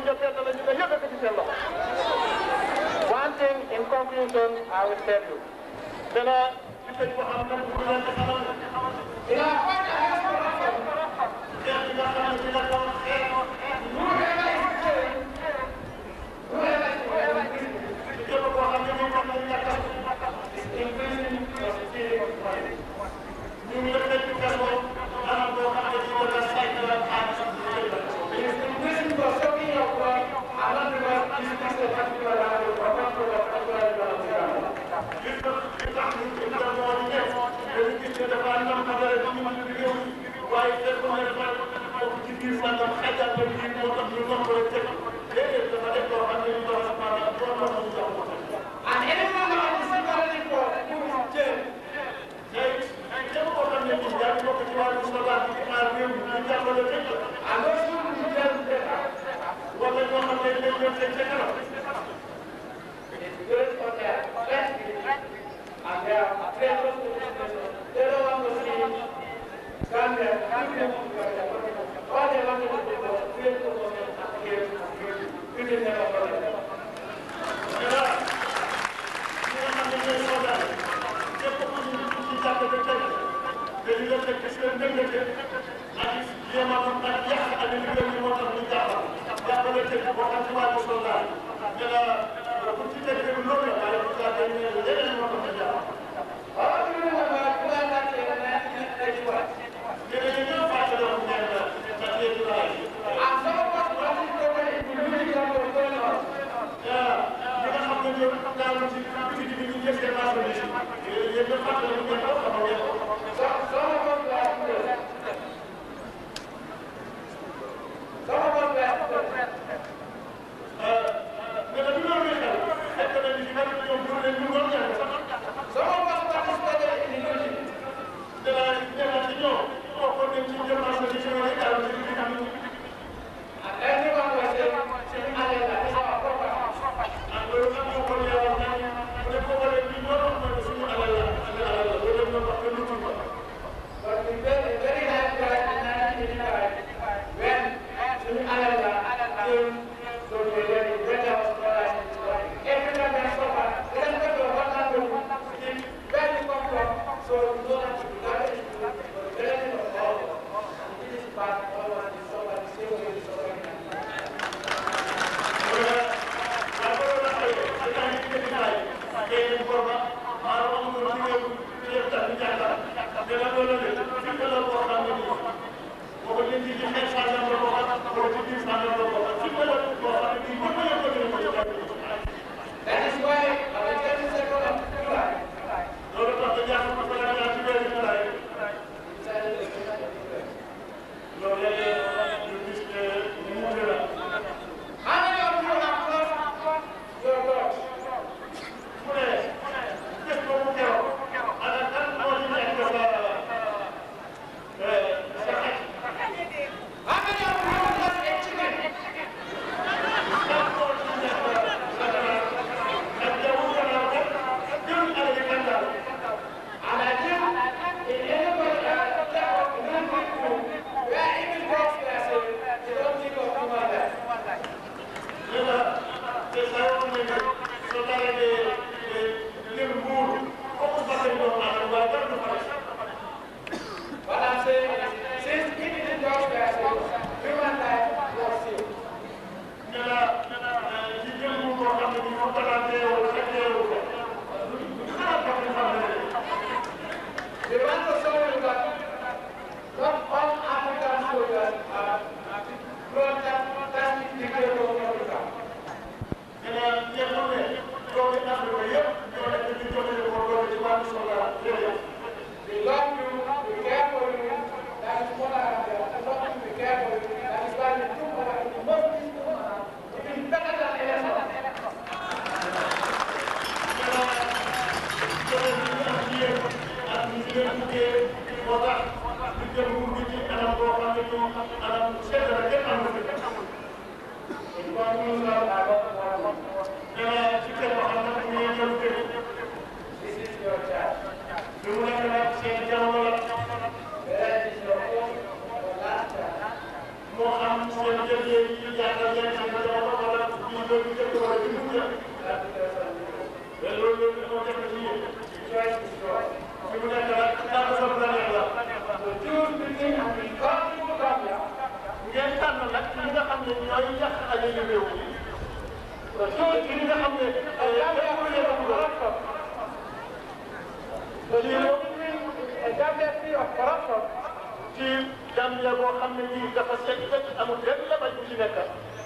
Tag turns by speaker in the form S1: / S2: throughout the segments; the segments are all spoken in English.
S1: One thing in conclusion, I will tell you.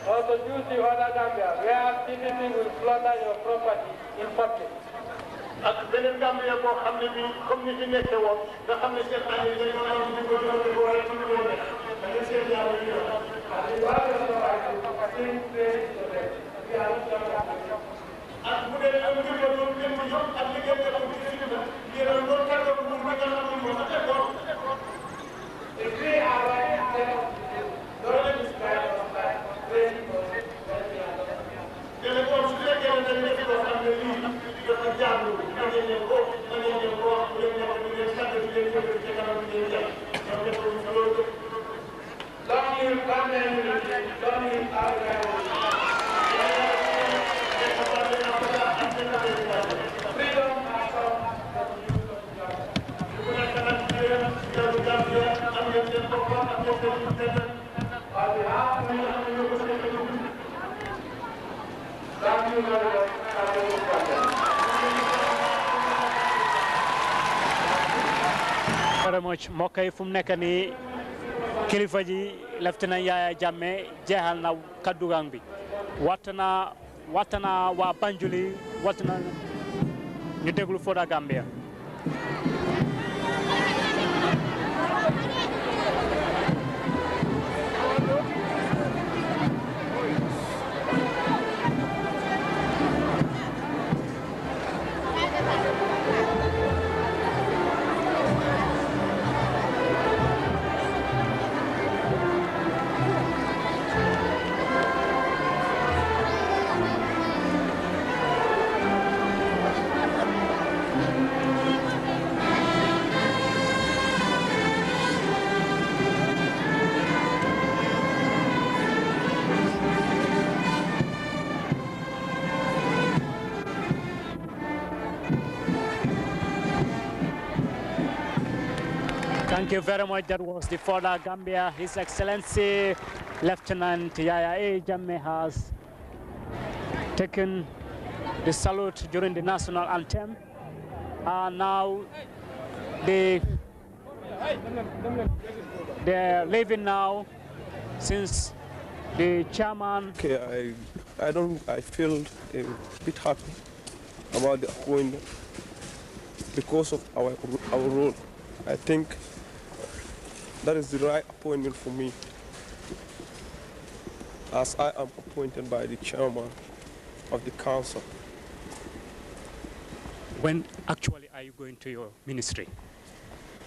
S1: Also choose the other Gambia where PPP will slaughter your property in public.
S2: ak beneen Gambia boo xam ne bii comme ni fi nekkee woon nga xam ne seen année yi dañoo am di ko joxe ko wala ci lu leen nekk da ngeen seen yàlla yi yor. ak bu dee am mbir la doon gën di yokk ak li ngeen defoon ci suñu bët yéen a doon tàggat pour nga xam ne moo tax defoon. et puis téléphone su fekkee ne dañ nekk loo xam ne lii dafa jaadu da ngeen leen ko da ngeen leen ko wax bu leen nekk bu leen sant di leen yëkkati ci kanam di leen jàpp ñoom ñëpp ñu fi loolu
S3: very much mbokk yi fu mu nekk nii kilifa ji Lieutenant Yaya Jammeh jeexal na kaddugang bi waxtaan waa Banjuli waxtaan ñu déglu Further Gambia. Thank you very much. That was the Further Gambia. His Excellency Lieutenant Yaya Jammeh has taken the salute during the national anthem. Now they're leaving now since the chairman.
S4: Okay, I feel a bit happy about the appointment because of our role. I think that is the right appointment for me, as I am appointed by the chairman of the council.
S3: When actually are you going to your ministry?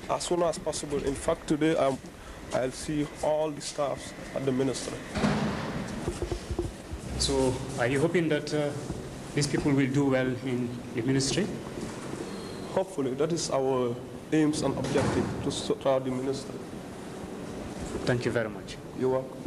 S4: As soon as possible. In fact, today I'll see all the staffs at the ministry.
S3: So are you hoping that these people will do well in the ministry?
S4: Hopefully, that is our aims and objective to start the ministry.
S3: Thank you very much.
S4: You're welcome.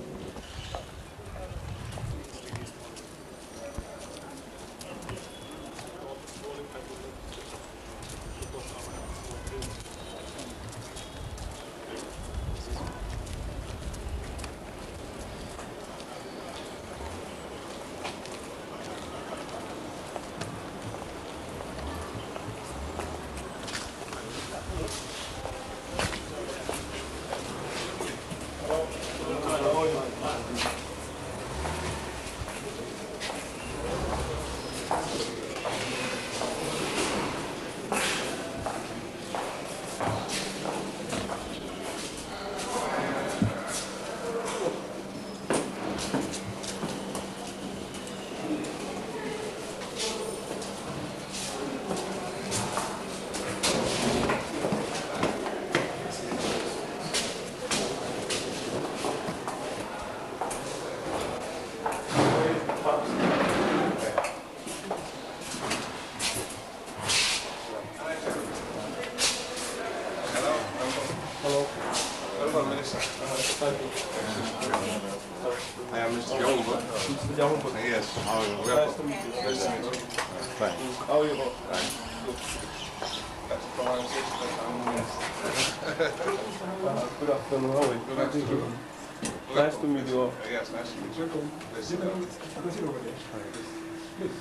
S5: Mr. Jahumpa.
S4: Mr. Jahumpa.
S5: Yes, welcome.
S4: Nice to meet you.
S5: Nice to meet you. Fine.
S4: How are you?
S5: Fine.
S4: Good afternoon. How are you?
S5: Good afternoon.
S4: Nice to meet you all.
S5: Yes, nice to meet you. Let's sit down.
S2: Please.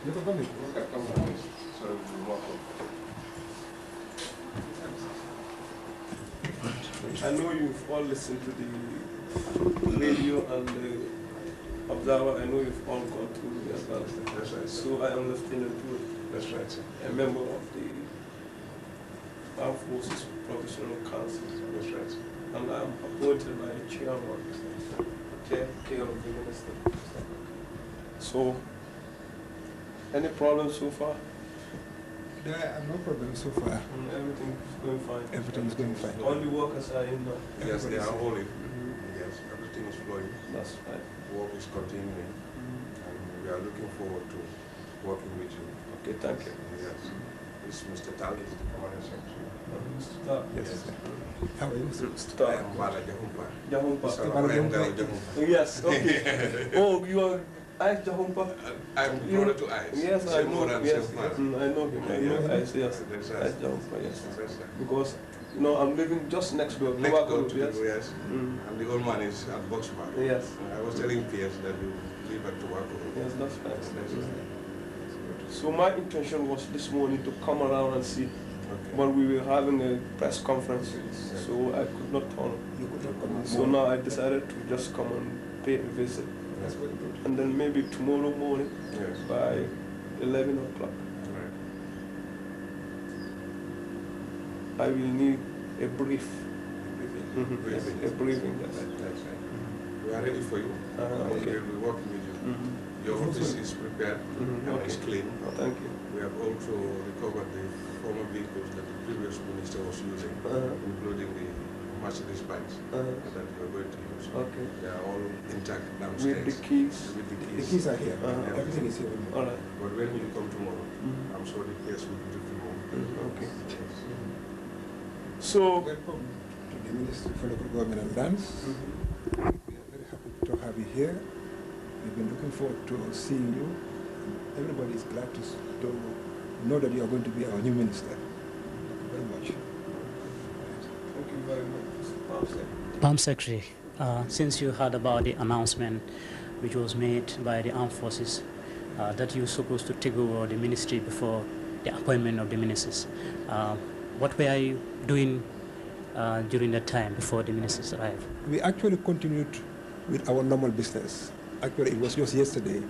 S2: You can come in.
S5: Come on, please. So we walk up.
S4: I know you've all listened to the radio and the observer. I know you've all gone through the advance.
S5: That's right.
S4: So I am Lieutenant Wood,
S5: That's right, sir.
S4: a member of the Armed Forces Professional Council.
S5: That's right, sir.
S4: And I am appointed by the chairman to take care of the minister. So, any problems so far?
S2: There are no problems so far.
S4: Everything is going fine.
S2: Everything is going fine.
S4: All the workers are in now.
S5: Yes, they are all in. Yes, everything is flowing.
S4: That's fine.
S5: Work is continuing. And we are looking forward to working with you.
S4: Okay, thank you.
S5: Yes. It's Mr. Tal, is the permanent secretary.
S2: Yes. How are you?
S5: I am Bala Jahumpa.
S4: Jahumpa.
S5: So I am Garo Jahumpa.
S4: Yes, okay. Oh, you are Ice Jahumpa?
S5: I am brother to Ice.
S4: Yes, I know. Yes,
S5: Yes.
S4: I know him. I know Ice, yes.
S5: That's
S4: Ice
S5: right.
S4: Jahumpa, yes.
S5: That's right.
S4: Because, you know, I'm living just next door.
S5: Next door to
S4: yes.
S5: you, yes.
S4: Mm.
S5: And the old man is at Boxbar.
S4: Yes.
S5: I was telling PS that you live at Tobacco.
S4: Yes, that's fine.
S5: That's right.
S4: So my intention was this morning to come around and see,
S5: Okay.
S4: but we were having a press conference, so I could not turn.
S2: You could not come.
S4: So now I decided to just come and pay a visit.
S2: That's very good.
S4: And then maybe tomorrow morning
S5: Yes.
S4: by 11 o'clock,
S5: Right.
S4: I will need a brief.
S5: Briefing.
S4: Yes, a briefing. Yes.
S5: That's right. We are ready for you.
S4: Okay.
S5: We will be working with you.
S4: Mhm.
S5: Your office is prepared
S4: Mhm.
S5: and
S4: Okay.
S5: is clean.
S4: Oh, thank you.
S5: We have also recovered the former vehicles that the previous minister was using, including the Mercedes bikes that you are going to use.
S4: Okay.
S5: They are all intact
S4: With
S5: downstairs.
S4: the keys.
S5: With the
S2: The keys are here.
S4: Uh-huh.
S2: Everything is here with me.
S4: All right.
S5: But when you come tomorrow,
S4: Mhm.
S5: I'm sure the place will be removed.
S4: Okay.
S5: Yes.
S4: So,
S2: Welcome to the Ministry for Local Government and Lands. We are very happy to have you here. We've been looking forward to seeing you. Everybody is glad to know that you are going to be our new minister. Thank you very much.
S4: thank you very much, Mr. Palmstead.
S3: Palm Secretary, since you heard about the announcement which was made by the armed forces that you're supposed to take over the ministry before the appointment of the ministers, what were you doing during that time before the ministers arrived?
S2: We actually continued with our normal business. Actually, it was just yesterday,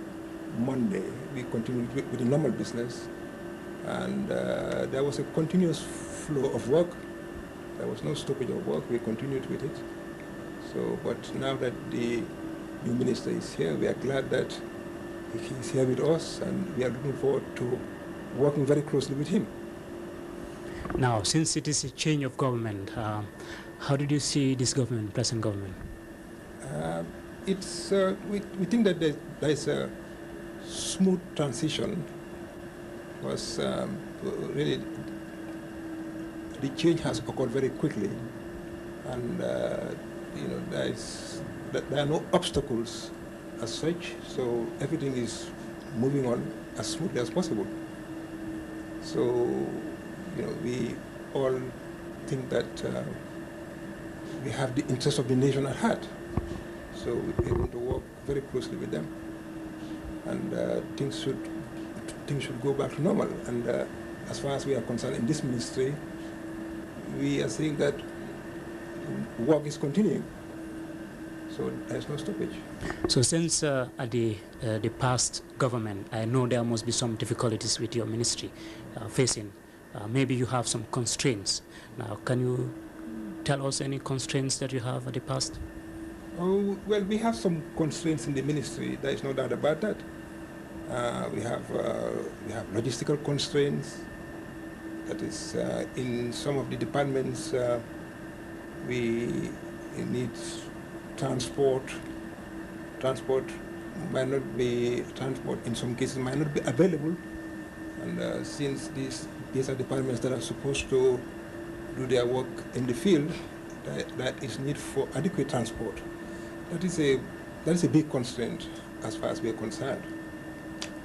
S2: Monday, we continued with the normal business. And there was a continuous flow of work. There was no stoppage of work. We continued with it. So, but now that the new minister is here, we are glad that he's here with us, and we are looking forward to working very closely with him.
S3: Now, since it is a change of government, how did you see this government, present government?
S2: We think that there is a smooth transition, because really the change has occurred very quickly, and there are no obstacles as such, so everything is moving on as smoothly as possible. So, we all think that we have the interest of the nation at heart. So we're going to work very closely with them, and things should go back to normal. And as far as we are concerned in this ministry, we are saying that work is continuing. So there's no stoppage.
S3: So since at the past government, I know there must be some difficulties with your ministry facing. Maybe you have some constraints. Now, can you tell us any constraints that you have at the past?
S2: Oh, well, we have some constraints in the ministry. There is no doubt about that. We have logistical constraints. That is, in some of the departments, we need transport. Transport in some cases might not be available, and since these are departments that are supposed to do their work in the field, that is need for adequate transport. that is a big constraint as far as we are concerned.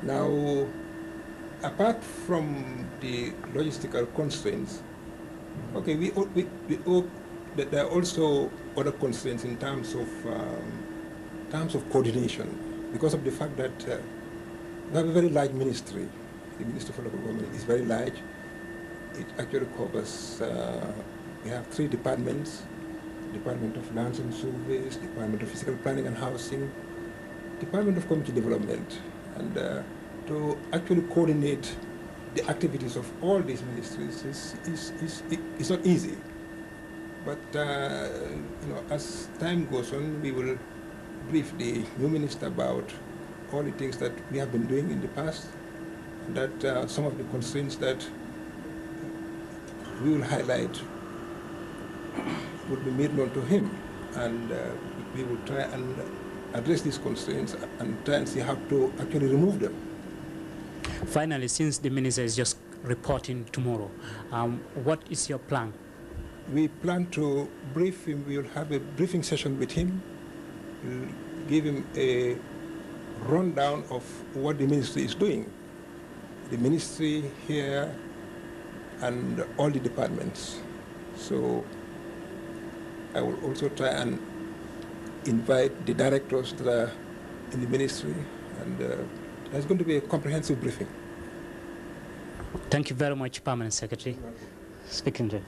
S2: Now, apart from the logistical constraints, okay, there are also other constraints in terms of coordination, because of the fact that we have a very large ministry. The Ministry for Local Government is very large. It actually covers, we have 3 departments: Department of Lands and Surveys, Department of Physical Planning and Housing, Department of Community Development, and to actually coordinate the activities of all these ministries is not easy. But as time goes on, we will brief the new minister about all the things that we have been doing in the past, and that some of the constraints that we will highlight would be made known to him, and we will try and address these constraints and try and see how to actually remove them.
S3: Finally, since the minister is just reporting tomorrow, what is your plan?
S2: We plan to brief him. We will have a briefing session with him. We'll give him a rundown of what the ministry is doing. The ministry here and all the departments. So I will also try and invite the directors that are in the ministry, and there's going to be a comprehensive briefing.
S3: Thank you very much, Permanent Secretary. Speaking to you.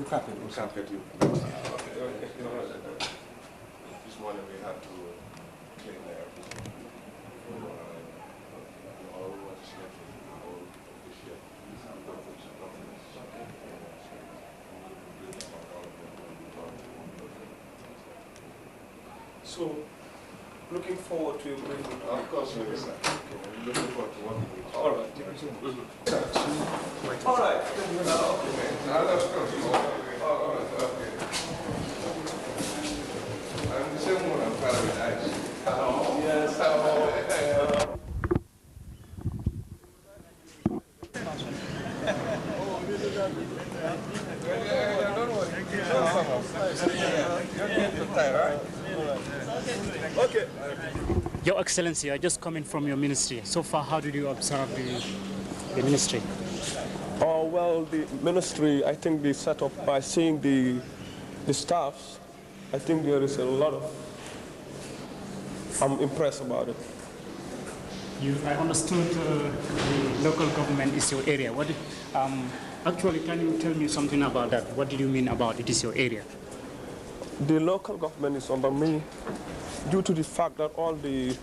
S5: Carpet. This morning we had to clean everything.
S4: So, looking forward to your briefing.
S5: Of course, Minister. Okay. Looking forward to working with you.
S4: All right.
S5: All right. Okay. Now let's go. All right. Okay. I'm the same one. I'm proud of it. Yes.
S4: Okay.
S3: Your Excellency, you're just coming from your ministry. So far, how did you observe the ministry?
S4: Oh, well, the ministry, I think they set up by seeing the staffs. I think there is a lot of, I'm impressed about it.
S3: I understood the local government is your area. Actually, can you tell me something about that? What did you mean about it is your area?
S4: The local government is under me due to the fact that all the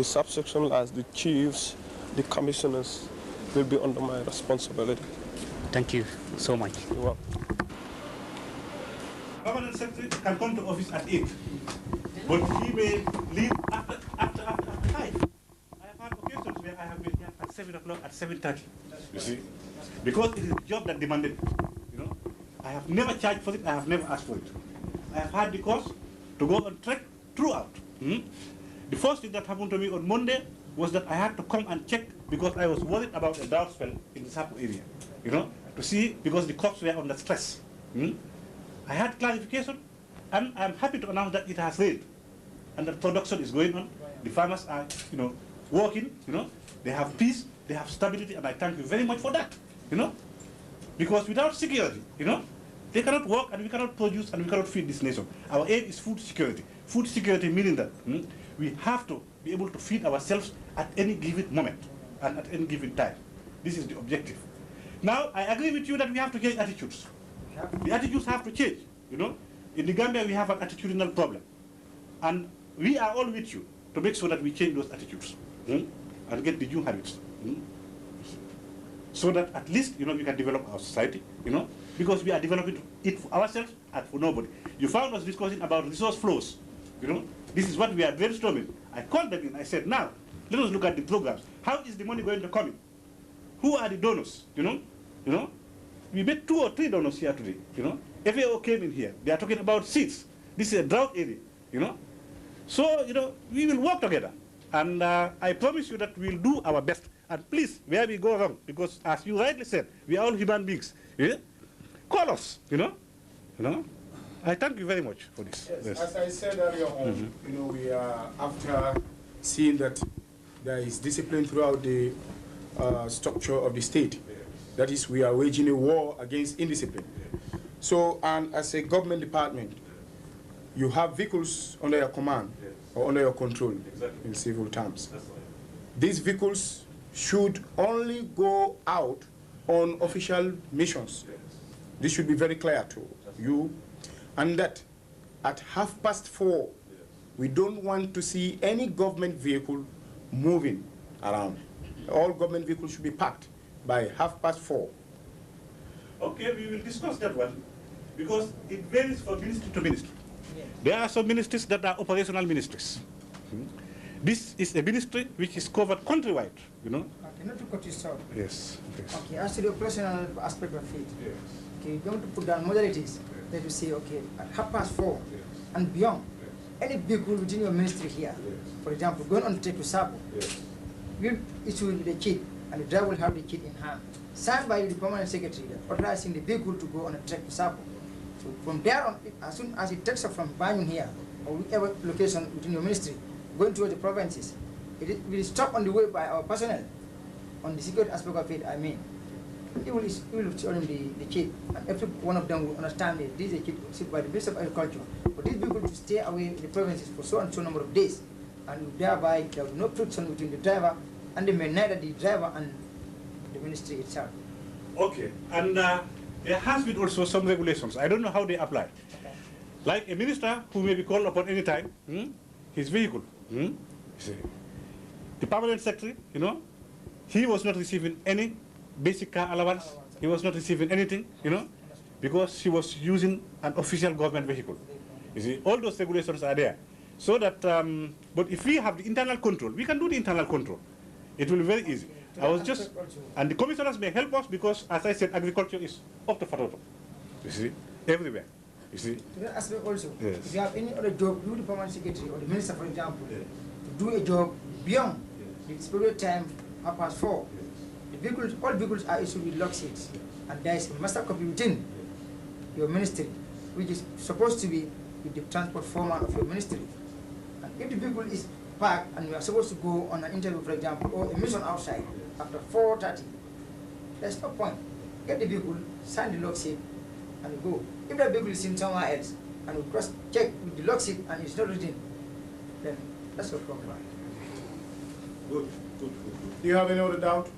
S4: subsection as the chiefs, the commissioners will be under my responsibility.
S3: Thank you so much.
S4: You're welcome.
S6: Permanent Secretary can come to office at 8, but he may leave after 5. I have had occasions where I have been here at 7 o'clock, at 7:30. You see? Because it is a job that demanded it. You know? I have never charged for it, I have never asked for it. I have had the course to go on trek throughout. The first thing that happened to me on Monday was that I had to come and check because I was worried about a drought spell in the Sapo area. You know, to see because the crops were under stress. I had clarification, and I'm happy to announce that it has rained, and that production is going on. The farmers are, working. They have peace, they have stability, and I thank you very much for that. Because without security, they cannot work, and we cannot produce, and we cannot feed this nation. Our aim is food security. Food security meaning that we have to be able to feed ourselves at any given moment and at any given time. This is the objective. Now, I agree with you that we have to change attitudes. The attitudes have to change. In the Gambia, we have an attitudinal problem. And we are all with you to make sure that we change those attitudes and get the new habits. So that at least, we can develop our society, because we are developing it for ourselves and for nobody. You found us discussing about resource flows. This is what we are brainstorming. I called them in, I said, now, let us look at the programs. How is the money going to come in? Who are the donors, We met 2 or 3 donors here today, FAO came in here. They are talking about seeds. This is a drought area, you know. So, you know, we will work together. And I promise you that we'll do our best. And please, where we go wrong, because as you rightly said, we are all human beings. Yeah? Call us, you know. I thank you very much for this.
S7: Yes.
S6: Yes.
S7: As I said earlier on, you know, we are after seeing that there is discipline throughout the structure of the state. That is, we are waging a war against indiscipline. So, and as a government department, you have vehicles under your command or under your control, in civil terms. These vehicles should only go out on official missions. This should be very clear to you. And that at 4:30, we don't want to see any government vehicle moving around. All government vehicles should be parked by 4:30.
S6: Okay, we will discuss that one, because it varies from ministry to ministry. There are some ministries that are operational ministries. This is a ministry which is covered countrywide, you know.
S8: Okay, not to cut you short.
S6: Yes.
S8: Okay, as to the operational aspect of it, okay, you're going to put down modalities that you say, okay, at 4:30 and beyond, any vehicle within your ministry here, for example, going on the trip to Sabo, will issue the kit, and the driver will have the kit in hand, signed by the permanent secretary, authorizing the vehicle to go on a trek to Sabo. So from there on, as soon as it takes off from Banyu here, or whichever location within your ministry, going towards the provinces, it will stop on the way by our personnel. On the security aspect of it, I mean, it will show them the kit, and every one of them will understand that this is a kit issued by the Minister of Agriculture. For these people to stay away in the provinces for so and so number of days, and thereby there will be no friction between the driver and the man, neither the driver and the ministry itself.
S6: Okay, and there has been also some regulations. I don't know how they apply.
S8: Okay.
S6: Like a minister who may be called upon any time, his vehicle, the permanent secretary, you know, he was not receiving any basic car allowance. He was not receiving anything, you know, because he was using an official government vehicle. You see, all those regulations are there. So that, but if we have the internal control, we can do the internal control. It will be very easy. I was just, and the commissioners may help us because, as I said, agriculture is up to Fatoto. You see, everywhere. You see.
S8: To that aspect also,
S6: Yes.
S8: if you have any other job, you the permanent secretary or the minister, for example, to do a job beyond the specified time, 4:30, the vehicles, all vehicles are issued with lock seats, and there is a master copy within your ministry, which is supposed to be with the transport foreman of your ministry. And if the vehicle is parked and you are supposed to go on an interview, for example, or a mission outside after 4:30, there's no point. Get the vehicle, sign the lock seat, and you go. If the vehicle is in somewhere else, and we cross-check with the lock seat and it's not written, then that's no problem.
S6: Good.
S7: Do you have any other doubt?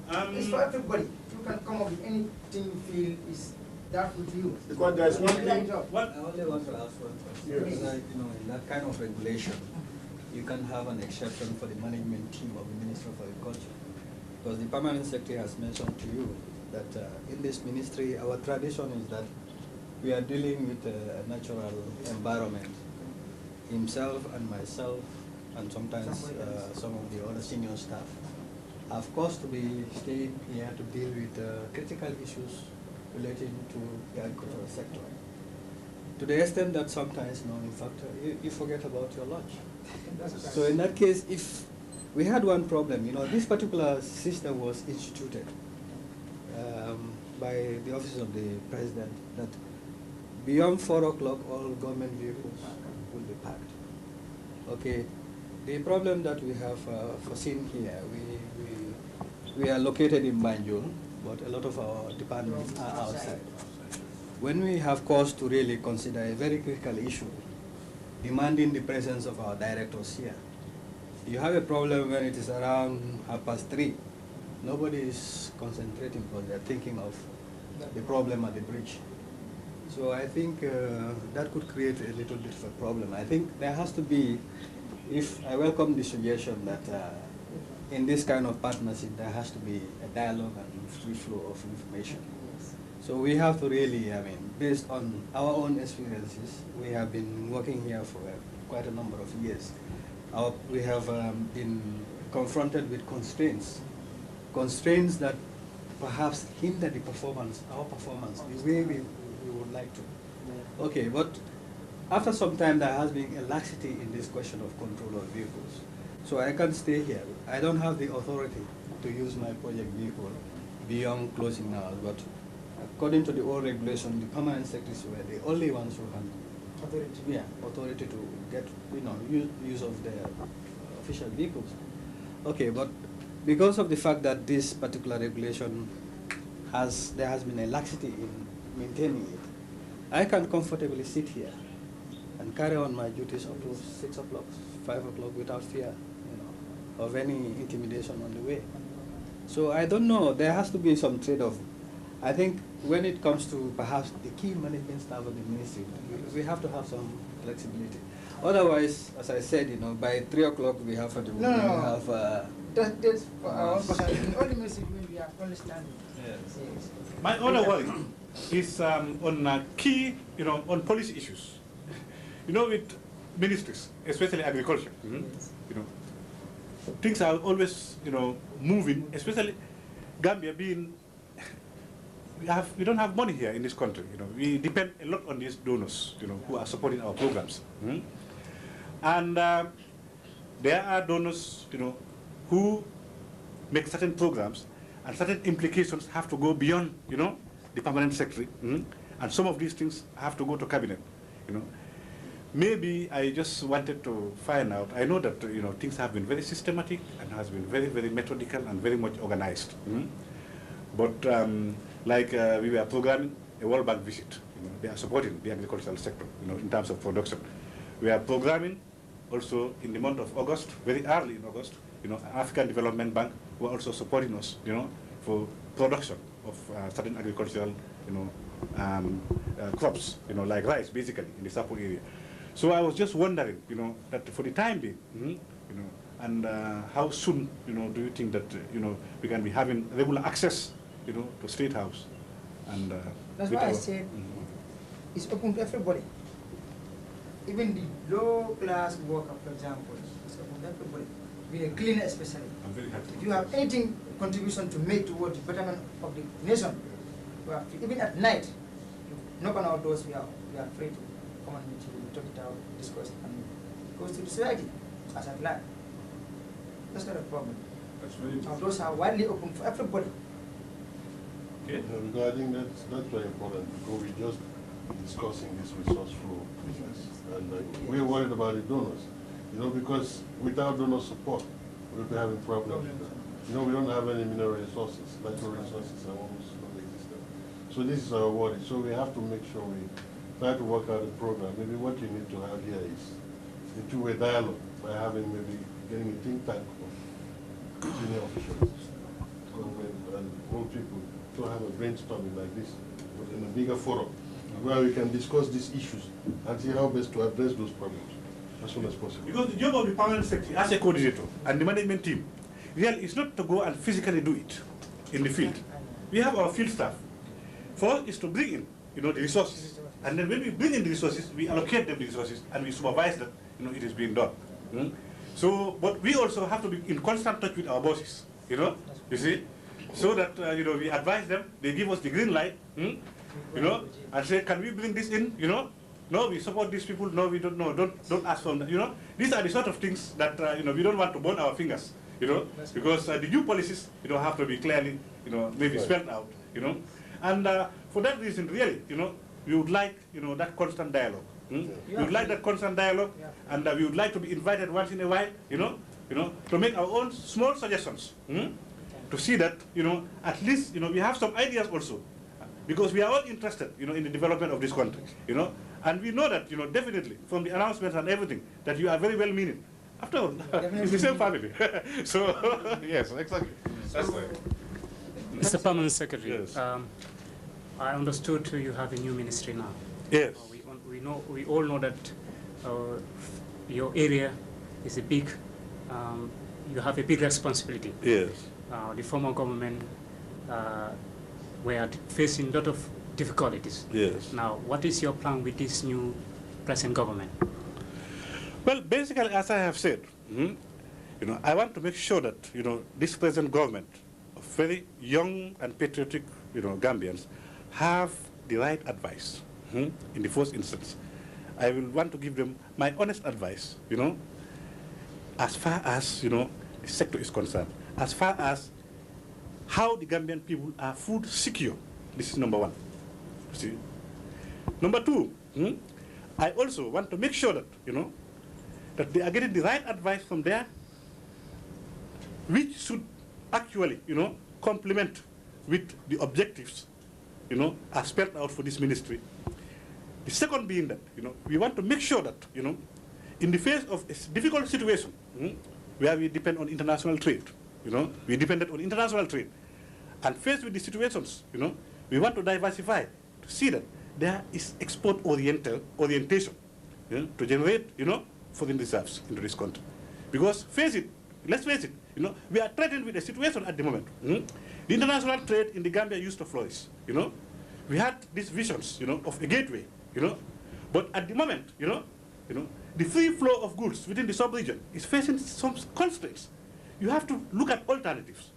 S8: It's for everybody. You can come up with anything you feel is doubtful to you.
S7: Because there's one thing.
S6: What?
S9: I only want to ask one question.
S7: Yes.
S9: Because, you know, in that kind of regulation, you can have an exception for the management team of the Ministry of Agriculture. Because the permanent secretary has mentioned to you that in this ministry, our tradition is that we are dealing with a natural environment. Himself and myself, and sometimes some of the other senior staff, have caused to be staying here to deal with critical issues relating to the agricultural sector. To the extent that sometimes, in fact, you forget about your lodge. So in that case, if we had one problem, this particular system was instituted by the office of the president, that beyond 4 o'clock, all government vehicles will be parked. Okay, the problem that we have foreseen here, we are located in Banjul, but a lot of our departments are outside. When we have cause to really consider a very critical issue, demanding the presence of our directors here, you have a problem when it is around 3:30. Nobody is concentrating because they're thinking of the problem at the bridge. So I think that could create a little bit of a problem. I think there has to be, if I welcome the suggestion that in this kind of partnership there has to be a dialogue and free flow of information. So we have to really, based on our own experiences, we have been working here for quite a number of years. We have been confronted with constraints that perhaps hinder the performance, our performance, the way we we would like to. Okay, but after some time there has been a laxity in this question of control of vehicles. So I can't stay here. I don't have the authority to use my project vehicle beyond closing hours, but according to the old regulation, the permanent secretaries were the only ones who had authority to get use of their official vehicles. Okay, but because of the fact that this particular regulation there has been a laxity in maintaining it, I can comfortably sit here and carry on my duties up to 6 o'clock, 5 o'clock without fear, of any intimidation on the way. So I don't know, there has to be some trade-off. I think when it comes to perhaps the key management staff of the ministry, we have to have some flexibility. Otherwise, as I said, by 3 o'clock we have that's for our own person. In all the ministry we are understanding.
S6: Yes. My other worry is on key, on policy issues. With ministries, especially agriculture, things are always, moving, especially Gambia being, we don't have money here in this country, we depend a lot on these donors, who are supporting our programs. And there are donors, who make certain programs, and certain implications have to go beyond, the permanent secretary, and some of these things have to go to cabinet, Maybe I just wanted to find out, I know that, things have been very systematic and has been very, very methodical and very much organized. But we were programming a World Bank visit, they are supporting the agricultural sector, in terms of production. We are programming also in the month of August, very early in August, African Development Bank who are also supporting us, for production of certain agricultural, crops, like rice, basically, in the Sapo area. So I was just wondering, that for the time being, and how soon, do you think that, we can be having regular access, to State House? And
S8: that's why I said it's open to everybody. Even the low-class worker, for example, it's open to everybody. Be a cleaner especially.
S6: I'm very happy.
S8: If you have anything contribution to make towards the betterment of the nation, you have to, even at night, you knock on our doors, we are free to come and meet you, talk it out, discuss, and it goes to the society as at large. That's not a problem.
S6: That's very
S8: Our doors are widely open for everybody.
S6: Okay.
S5: Because I think that's very important, because we're just discussing this resource flow business. And we're worried about the donors, because without donor support, we'll be having problems. We don't have any mineral resources, natural resources are almost non-existent. So this is our worry. So we have to make sure we try to work out a program. Maybe what you need to have here is a two-way dialogue by getting a think tank of senior officials, government and all people to have a brainstorming like this, but in a bigger forum, where we can discuss these issues and see how best to address those problems as soon as possible.
S6: Because the job of the permanent secretary as a coordinator and the management team really is not to go and physically do it in the field. We have our field staff. For us is to bring in, the resources. And then when we bring in the resources, we allocate them the resources and we supervise that, it is being done. So, but we also have to be in constant touch with our bosses, you see, so that, we advise them, they give us the green light, and say, can we bring this in, No, we support these people, no, we don't know, don't ask for them, These are the sort of things that, we don't want to burn our fingers, because the new policies, have to be clearly, maybe spelled out, And for that reason, really, we would like, that constant dialogue. We would like that constant dialogue, and we would like to be invited once in a while, to make our own small suggestions, to see that, at least, we have some ideas also, because we are all interested, in the development of this country, and we know that, definitely, from the announcements and everything, that you are very well meaning. After all, it's the same family. So, yes, exactly. That's right.
S3: Mr. Permanent Secretary,
S6: yes.
S3: I understood you have a new ministry now.
S6: Yes.
S3: We all know that your area is a big, you have a big responsibility.
S6: Yes.
S3: The former government were facing a lot of difficulties.
S6: Yes.
S3: Now, what is your plan with this new present government?
S6: Well, basically, as I have said, I want to make sure that, this present government of very young and patriotic, Gambians have the right advice in the first instance, I will want to give them my honest advice, as far as, the sector is concerned, as far as how the Gambian people are food secure. This is number one. You see? Number two, I also want to make sure that, that they are getting the right advice from there, which should actually, complement with the objectives, are spelled out for this ministry. The second being that, we want to make sure that, in the face of a difficult situation, where we depend on international trade, we depended on international trade, and faced with the situations, we want to diversify to see that there is export orientation to generate, foreign reserves into this country. Because let's face it, we are threatened with a situation at the moment. The international trade in the Gambia used to flourish. We had these visions, of a gateway, but at the moment, the free flow of goods within the sub-region is facing some constraints. You have to look at alternatives.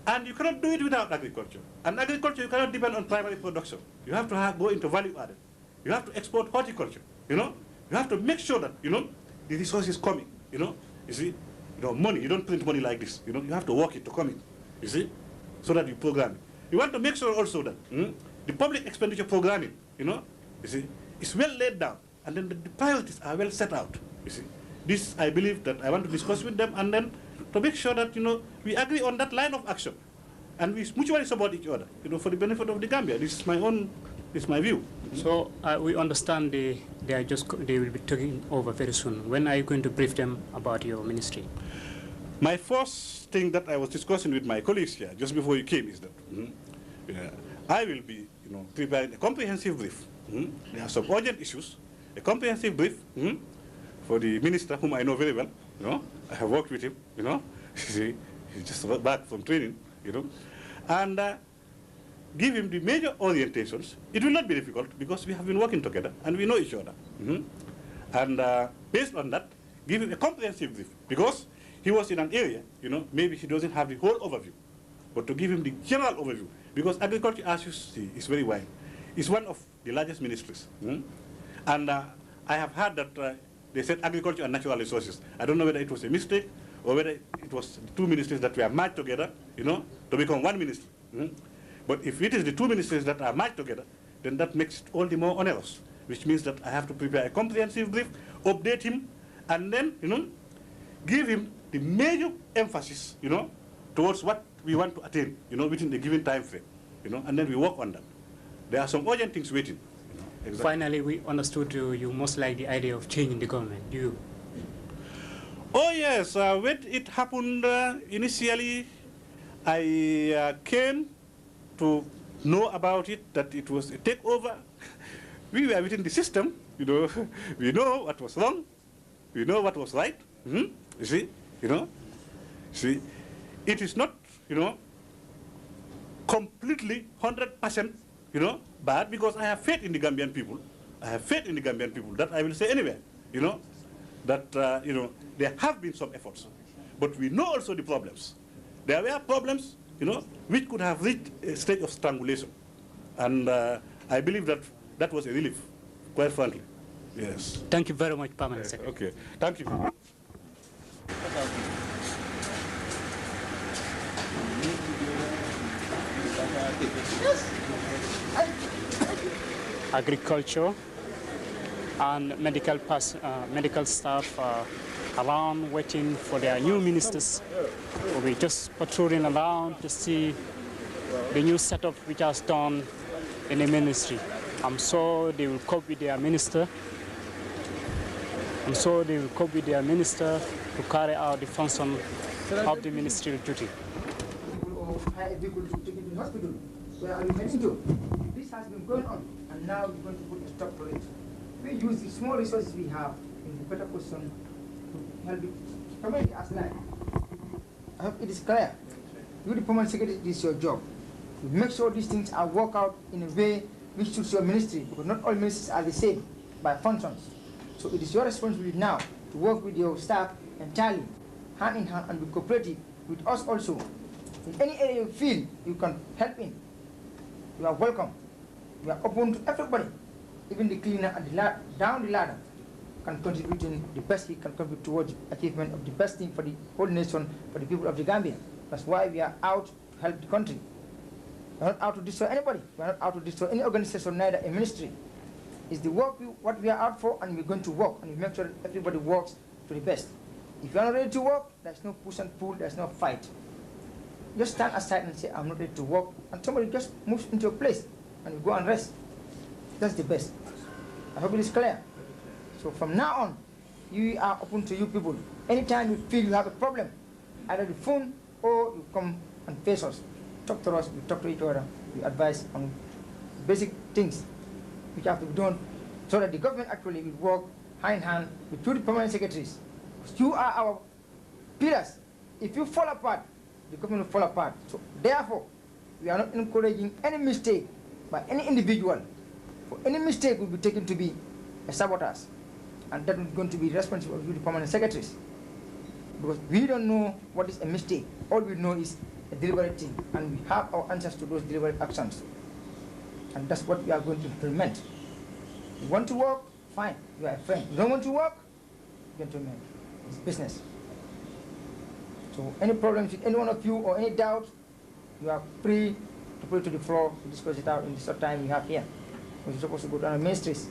S6: And you cannot do it without agriculture. And agriculture, you cannot depend on primary production. You have to go into value added. You have to export horticulture, You have to make sure that, the resources coming, You see, money, you don't print money like this. You have to work it to come in, you see, so that you program it. You want to make sure also that the public expenditure programming, you see, is well laid down. And then the priorities are well set out, you see. This, I believe, that I want to discuss with them, and then to make sure that, we agree on that line of action. And we mutually support each other, for the benefit of the Gambia. This is my view.
S3: So we understand they will be taking over very soon. When are you going to brief them about your ministry?
S6: My first thing that I was discussing with my colleagues here, just before you came, is that I will be, preparing a comprehensive brief. There are some urgent issues. A comprehensive brief for the minister, whom I know very well. I have worked with him. He's just back from training. And give him the major orientations. It will not be difficult because we have been working together and we know each other. And based on that, give him a comprehensive brief, because he was in an area, maybe he doesn't have the whole overview, but to give him the general overview, because agriculture, as you see, is very wide. It's one of the largest ministries. And I have heard that they said agriculture and natural resources. I don't know whether it was a mistake or whether it was the two ministries that were merged together, to become one ministry. But if it is the two ministries that are merged together, then that makes it all the more onerous, which means that I have to prepare a comprehensive brief, update him, and then, give him the major emphasis, towards what we want to attain, within the given time frame, and then we work on that. There are some urgent things waiting. Exactly.
S3: Finally, we understood you most like the idea of changing the government. Do you?
S6: Oh yes, when it happened initially, I came to know about it, that it was a takeover. We were within the system, we know what was wrong, we know what was right. You see, see, it is not, completely 100%, bad, because I have faith in the Gambian people. I have faith in the Gambian people. That I will say anywhere, that there have been some efforts, but we know also the problems. There were problems, which could have reached a stage of strangulation, and I believe that that was a relief, quite frankly. Yes.
S3: Thank you very much, Permanent Secretary.
S6: Okay. Thank you.
S3: Agriculture and medical staff around waiting for their new ministers. We'll be just patrolling around to see the new setup which has done in the ministry. I'm sure they will cope with their minister. I'm sure they will cope with their minister to carry out the function of the ministerial duty.
S8: Hospital, where are you heading to? This has been going on, and now we're going to put a stop to it. We use the small resources we have in the better position to help the community as life. I hope it is clear. You, the Permanent Secretary, this is your job. You make sure these things are worked out in a way which suits your ministry, because not all ministries are the same by functions. So it is your responsibility now to work with your staff entirely, hand in hand, and be cooperative with us also. In any area you feel you can help in, you are welcome. We are open to everybody, even the cleaner and down the ladder can contribute in the best he can contribute towards achievement of the best thing for the whole nation, for the people of the Gambia. That's why we are out to help the country. We are not out to destroy anybody. We are not out to destroy any organization, neither a ministry. It's the work what we are out for, and we're going to work, and we make sure that everybody works to the best. If you are not ready to work, there's no push and pull, there's no fight. Just stand aside and say, I'm not ready to work, and somebody just moves into a place, and you go and rest. That's the best. I hope it is clear. So from now on, you are open to you people. Anytime you feel you have a problem, either the phone or you come and face us. Talk to us, we talk to each other, we advise on basic things which have to be done so that the government actually will work hand in hand with two permanent secretaries. You are our pillars. If you fall apart, the government will fall apart. So therefore, we are not encouraging any mistake by any individual. For any mistake will be taken to be a sabotage. And that is going to be responsible of the permanent secretaries. Because we don't know what is a mistake. All we know is a deliberate thing. And we have our answers to those deliberate actions. And that's what we are going to implement. You want to work? Fine. You are a friend. You don't want to work? Gentlemen, it's business. So any problems with any one of you or any doubt, you are free to put it to the floor to discuss it out in the short time we have here. We're supposed to go down the ministries.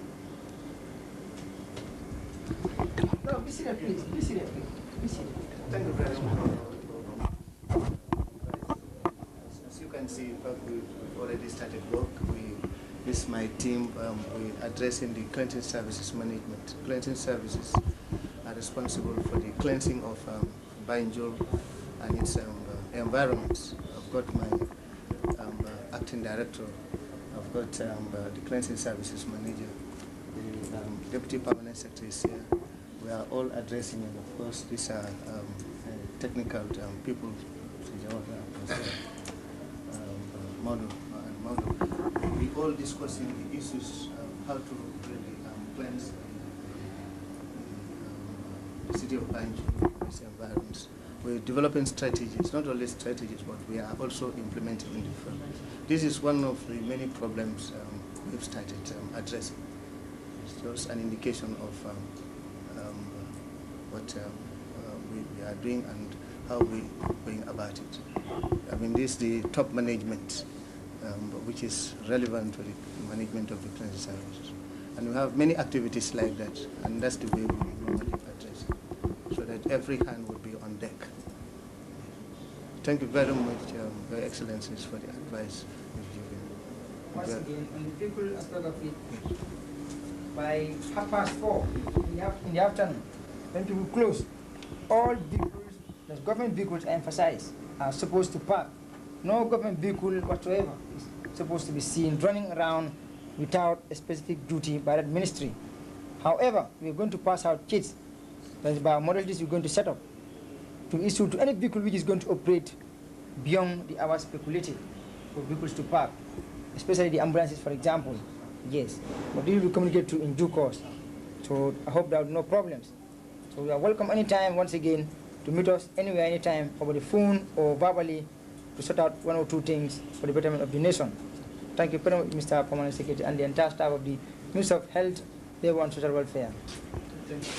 S8: No, be seated, please. Be seated, please. Be seated.
S10: Thank you very much. As you can see, we've already started work. This is my team. We're addressing the cleansing services management. Cleansing services are responsible for the cleansing of Banjul and its environments. I've got my acting director. I've got the cleansing services manager. The deputy permanent secretary is here. We are all addressing, and of course, these are technical people, model. We all discussing the issues, how to really cleanse the city of Banjul, its environments. We're developing strategies, not only strategies, but we are also implementing in the field. This is one of the many problems we've started addressing. It's just an indication of what we are doing and how we're going about it. I mean, this is the top management, which is relevant to the management of the cleansing services. And we have many activities like that, and that's the way we normally address it, so that every hand will be on deck. Thank you very much, Your Excellencies, for the advice you've given.
S8: Once again, on the people aspect of it, by 4:30 in the afternoon, when people close, all vehicles, the government vehicles, I emphasize, are supposed to park. No government vehicle whatsoever is supposed to be seen running around without a specific duty by that ministry. However, we're going to pass out kits. That's by modalities we're going to set up to issue to any vehicle which is going to operate beyond the hours speculated for vehicles to park, especially the ambulances, for example. Yes, but this will be communicated to in due course. So I hope there are no problems. So you are welcome anytime, once again, to meet us anywhere, anytime, over the phone or verbally, to sort out one or two things for the betterment of the nation. Thank you very much, Mr. Permanent Secretary, and the entire staff of the Ministry of Health, Labour and Social Welfare. Thank you.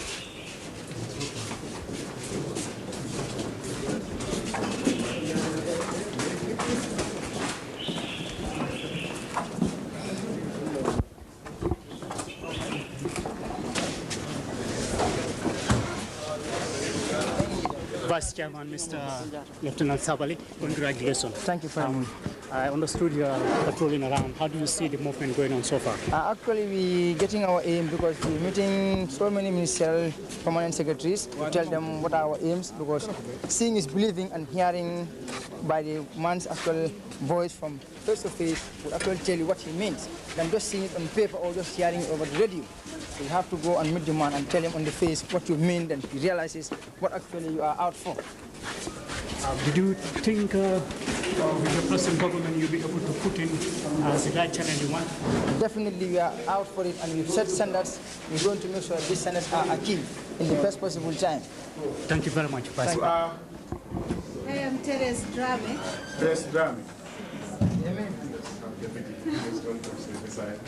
S3: Vice Chairman, Mr. Lieutenant Sabally, congratulations.
S8: Thank you very much.
S3: I understood you are patrolling around. How do you see the movement going on so far?
S8: Actually, we're getting our aim because we're meeting so many ministerial permanent secretaries to tell them what are our aims, because seeing is believing, and hearing by the man's actual voice from face to face will actually tell you what he means than just seeing it on paper or just hearing it over the radio. So you have to go and meet the man and tell him on the face what you mean, then he realizes what actually you are out for.
S3: Did you think with the present government you'll be able to put in the right challenge you want?
S8: Definitely we are out for it, and we've set standards. We're going to make sure these standards are achieved in the best possible time.
S3: Thank you very much, Vice.
S11: I am Teres Drame.
S7: Teres Drame. inside.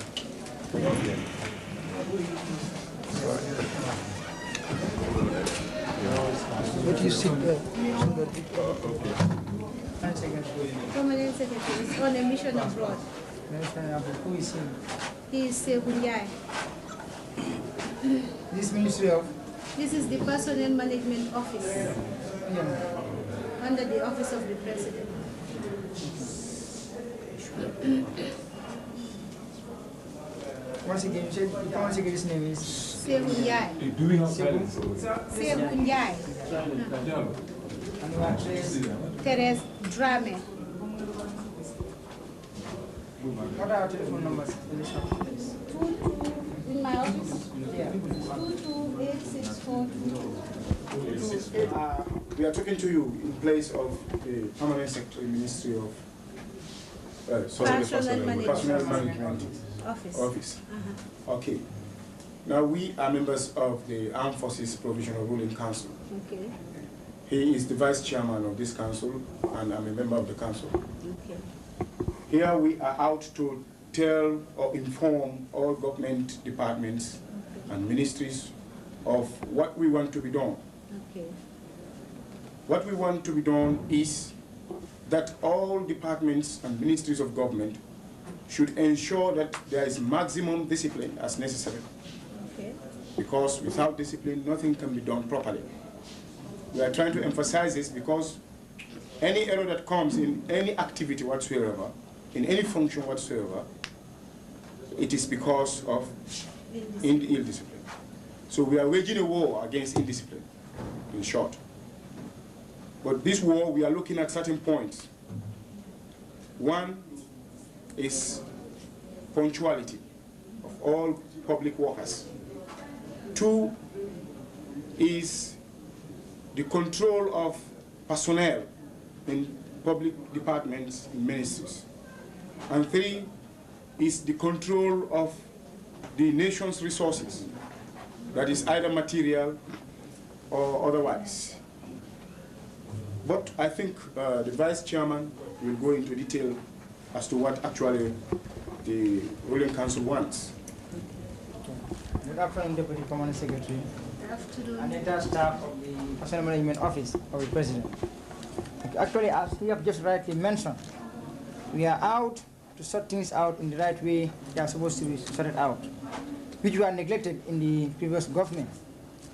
S8: But you sit there.
S11: Permanent secretary is on a mission abroad.
S8: Who is he?
S11: He is Sehunyai.
S8: This Ministry of?
S11: This is the Personnel Management Office under the Office of the President.
S8: Once again, you said the Permanent Secretary's name is?
S11: Sehunyai.
S8: Do we have
S11: Sehunyai.
S8: And your address?
S11: Teres Drame.
S8: What are our telephone numbers in this office?
S11: 22 in my office?
S8: Yeah.
S11: 228642.
S7: We are talking to you in place of the Permanent Secretary, Ministry of
S11: Personnel
S7: Management
S11: Office.
S7: Okay. Now we are members of the Armed Forces Provisional Ruling Council.
S11: Okay.
S7: He is the vice chairman of this council, and I'm a member of the council.
S11: Okay.
S7: Here we are out to tell or inform all government departments and ministries of what we want to be done.
S11: Okay.
S7: What we want to be done is that all departments and ministries of government should ensure that there is maximum discipline as necessary.
S11: Okay.
S7: Because without discipline, nothing can be done properly. We are trying to emphasize this because any error that comes in any activity whatsoever, in any function whatsoever, it is because of ill discipline. So we are waging a war against indiscipline, in short. But this war, we are looking at certain points. One is punctuality of all public workers. Two is the control of personnel in public departments and ministries. And three is the control of the nation's resources, that is either material or otherwise. But I think the vice chairman will go into detail as to what actually the ruling council wants.
S8: Good afternoon, Deputy Permanent Secretary.
S11: Good afternoon.
S8: And the entire staff of the Personnel Management Office of the President. Actually, as you have just rightly mentioned, we are out to sort things out in the right way they are supposed to be sorted out, which were neglected in the previous government.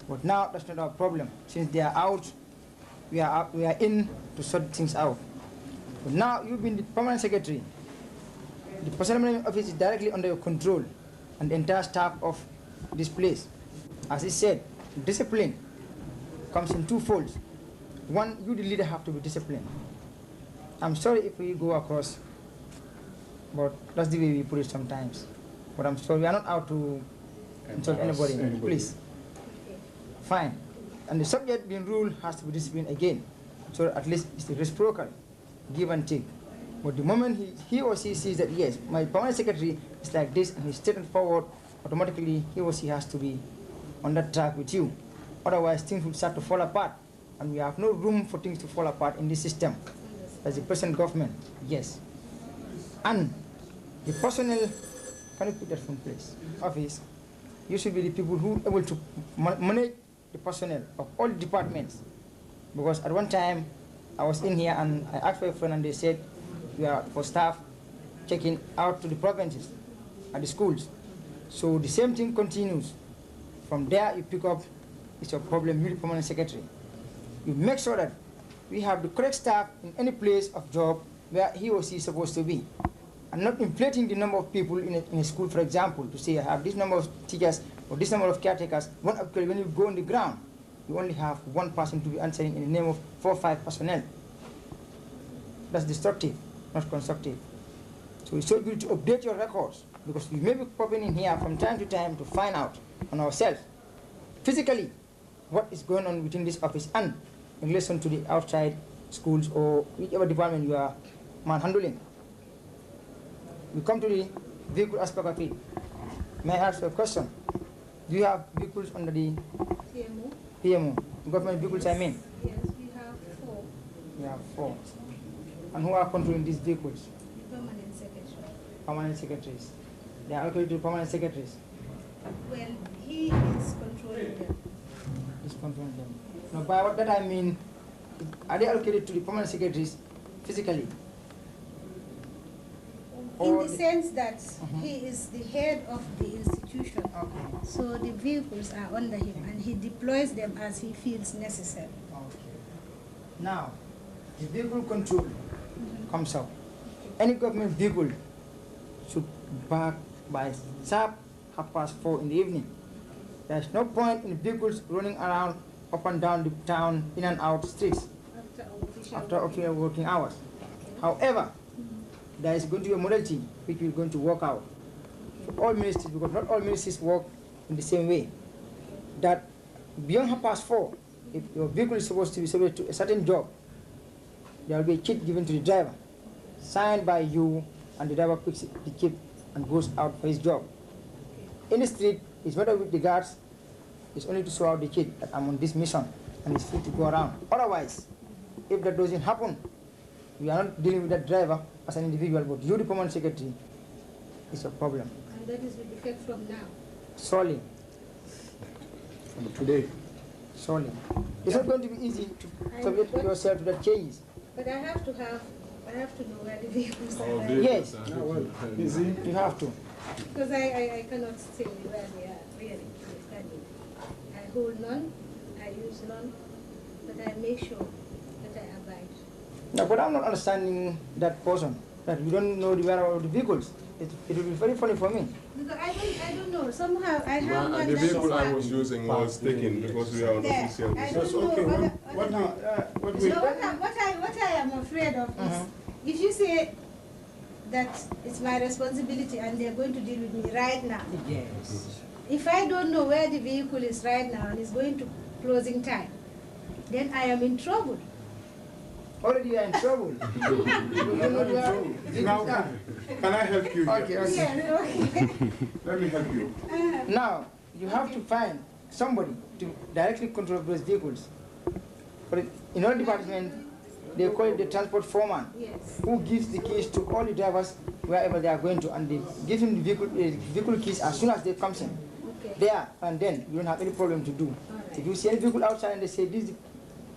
S8: But now that's not our problem. Since they are out, we are in to sort things out. But now you've been the Permanent Secretary. The Personnel Management Office is directly under your control and the entire staff of this place. As he said, discipline comes in two folds. One, you the leader have to be disciplined. I'm sorry if we go across, but that's the way we put it sometimes. But I'm sorry, we are not out to insult anybody. Please. Fine. And the subject being ruled has to be disciplined again. So at least it's the reciprocal, give and take. But the moment he or she sees that, yes, my Permanent Secretary is like this and he's taken forward, automatically he or she has to be on that track with you. Otherwise, things will start to fall apart. And we have no room for things to fall apart in this system. As the present government, yes. And the personnel, can you put that from place? Office, you should be the people who are able to manage the personnel of all departments. Because at one time, I was in here and I asked for a friend and they said, we are for staff checking out to the provinces and the schools. So the same thing continues. From there, you pick up, it's your problem, you the Permanent Secretary. You make sure that we have the correct staff in any place of job where he or she is supposed to be. And not inflating the number of people in a school, for example, to say I have this number of teachers or this number of caretakers. When you go on the ground, you only have one person to be answering in the name of 4 or 5 personnel. That's destructive, not constructive. So it's so good to update your records, because we may be popping in here from time to time to find out on ourselves, physically, what is going on within this office and in relation to the outside schools or whichever department you are manhandling. We come to the vehicle aspect of it. May I ask you a question? Do you have vehicles under the
S11: PMO?
S8: PMO, government vehicles, I mean?
S11: Yes, we have 4.
S8: We have 4. And who are controlling these vehicles?
S11: Permanent Secretary.
S8: Permanent Secretaries. They are allocated to permanent secretaries.
S11: Well, he is controlling them.
S8: He's controlling them. No, by what that I mean, are they allocated to the permanent secretaries physically?
S11: In the sense that he is the head of the institution, so the vehicles are under him, and he deploys them as he feels necessary.
S8: Now, the vehicle control comes out. Any government vehicle should park by sharp 4:30 in the evening. There's no point in vehicles running around up and down the town, in and out streets after official working hours. However, there is going to be a modality which we're going to work out for all ministries, because not all ministries work in the same way. That beyond 4:30, if your vehicle is supposed to be subject to a certain job, there will be a kit given to the driver, signed by you, and the driver picks the kit and goes out for his job. In the street, it's better with the guards, it's only to show out the kid that I'm on this mission and it's free to go around. Otherwise, if that doesn't happen, we are not dealing with that driver as an individual, but you, the permanent secretary, is a problem.
S11: And that is with effect from now.
S8: Solely.
S7: From today.
S8: Solely. It's not going to be easy to subject yourself to that changes.
S11: But I have to know where the vehicles
S2: Oh,
S11: are.
S8: Yes.
S7: Easy.
S8: You have to.
S11: Because I cannot say where they are really. I hold none, I use none, but I make sure that I abide.
S8: No, but I'm not understanding that portion, that you don't know the whereabouts of the vehicles. It will be very funny for me.
S11: Because I don't know, somehow I have one
S2: The
S11: that
S2: vehicle I
S11: is
S2: was using was taken because we are on
S11: there.
S2: official
S11: I
S2: business.
S11: don't know
S7: What now?
S11: what I am afraid of is, if you say that it's my responsibility and they're going to deal with me right now.
S8: Yes.
S11: If I don't know where the vehicle is right now and it's going to closing time, then I am in trouble.
S8: Already you are in trouble.
S7: Now, can I help you here?
S8: Okay.
S11: Yeah, okay.
S7: Let me help you.
S8: Now, you have to find somebody to directly control those vehicles. But in all departments, they call it the transport foreman,
S11: Yes.
S8: who gives the keys to all the drivers wherever they are going to, and they give him the vehicle keys as soon as they come in.
S11: Okay.
S8: There, and then you don't have any problem to do.
S11: Right.
S8: If you see any vehicle outside and they say this is the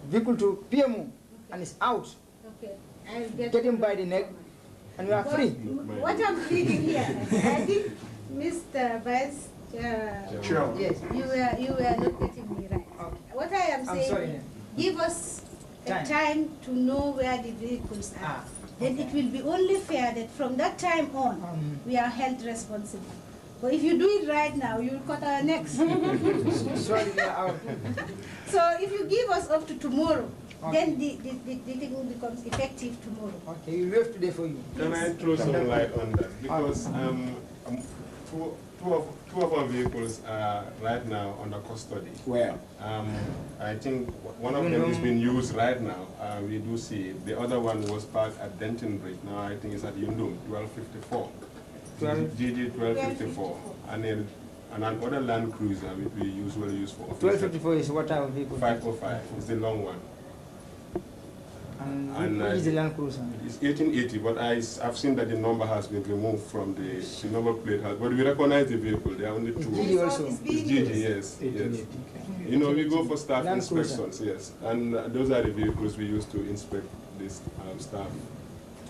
S8: vehicle to PMO, and it's out,
S11: Okay. I'll get
S8: him by the neck, and you are free.
S11: What I'm feeling here, I think, Mr. Vice
S7: Sure.
S8: Yes.
S11: you were not getting me right. What I am saying
S8: sorry.
S11: is, give us a time to know where the vehicles are. Then it will be only fair that from that time on, we are held responsible. But if you do it right now, you will cut our necks.
S8: Sorry, they are out.
S11: So if you give us up to tomorrow, then the thing becomes effective tomorrow.
S8: Okay, we wait today for you.
S2: Can I throw some light on that? Because two of our vehicles are right now under custody.
S7: Where?
S2: I think one of them is being used right now. We do see it. The other one was parked at Denton Bridge. Now I think it's at Yundum, 1254. GG 1254. And then another Land Cruiser which we usually use for office.
S8: 1254 is what type of vehicle?
S2: 505. It's the long one.
S8: And which is the Land Cruiser?
S2: It's 1880, but I've seen that the number has been removed from the number plate. But we recognize the vehicle. There are only two.
S8: GG also?
S2: It's GG, yes. Yes. You know, we go for staff
S8: Land
S2: inspections, yes. And those are the vehicles we use to inspect this staff.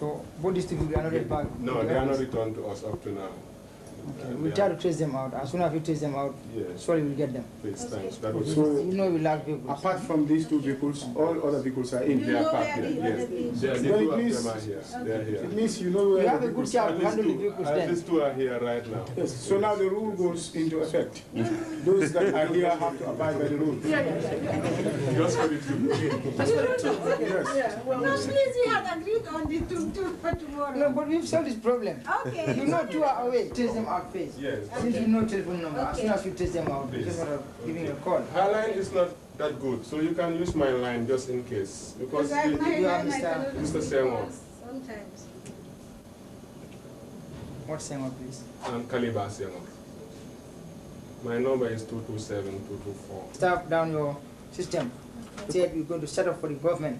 S8: So both these two vehicles are not yet back?
S2: No, they are not returned to us up to now.
S8: Okay. We'll try to trace them out. As soon as we trace them out,
S2: yes,
S8: surely we'll get them.
S2: Please, thanks. That was
S7: So,
S8: you know we lack vehicles.
S7: Apart from these two vehicles, all other vehicles are in.
S2: They are parked here, yes. The two of them are here. They are here.
S7: It means you know where
S8: You have
S7: the
S8: a good
S7: vehicles
S8: job
S7: are.
S8: to handle the vehicles
S2: At
S8: then.
S2: least two are here right now.
S7: Yes. So now the rule goes into effect. Those that are here have to abide by the rule.
S2: Just for the two.
S7: Yes.
S11: No, please, we had agreed on the two for tomorrow.
S8: No, but we've solved this problem.
S11: Okay.
S8: You know 2 are away. Trace them out first.
S2: Yes.
S8: Since you know telephone number, as soon as you trace them out, you just want to give me a call.
S2: Her line is not that good, so you can use my line just in case. Because
S11: Because I
S8: you have
S2: Mr. Senghor.
S11: Sometimes.
S8: What's Senghor, please?
S2: I'm Kaliba Senghor. My number is 227-224.
S8: Start down your system. Say we're going to set up for the government,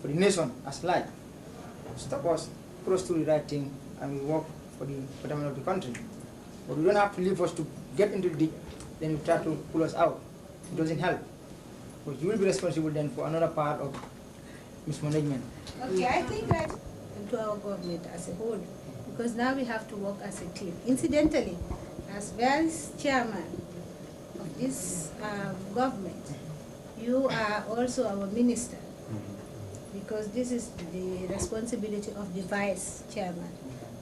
S8: for the nation as light. Stop us, put us to the right thing, and we work for the betterment of the country. But we don't have to leave us to get into the ditch, then you try to pull us out. It doesn't help. Because you will be responsible then for another part of mismanagement.
S11: Okay, I think that to our government as a whole, because now we have to work as a team. Incidentally, as vice chairman of this government, you are also our minister, because this is the responsibility of the vice chairman.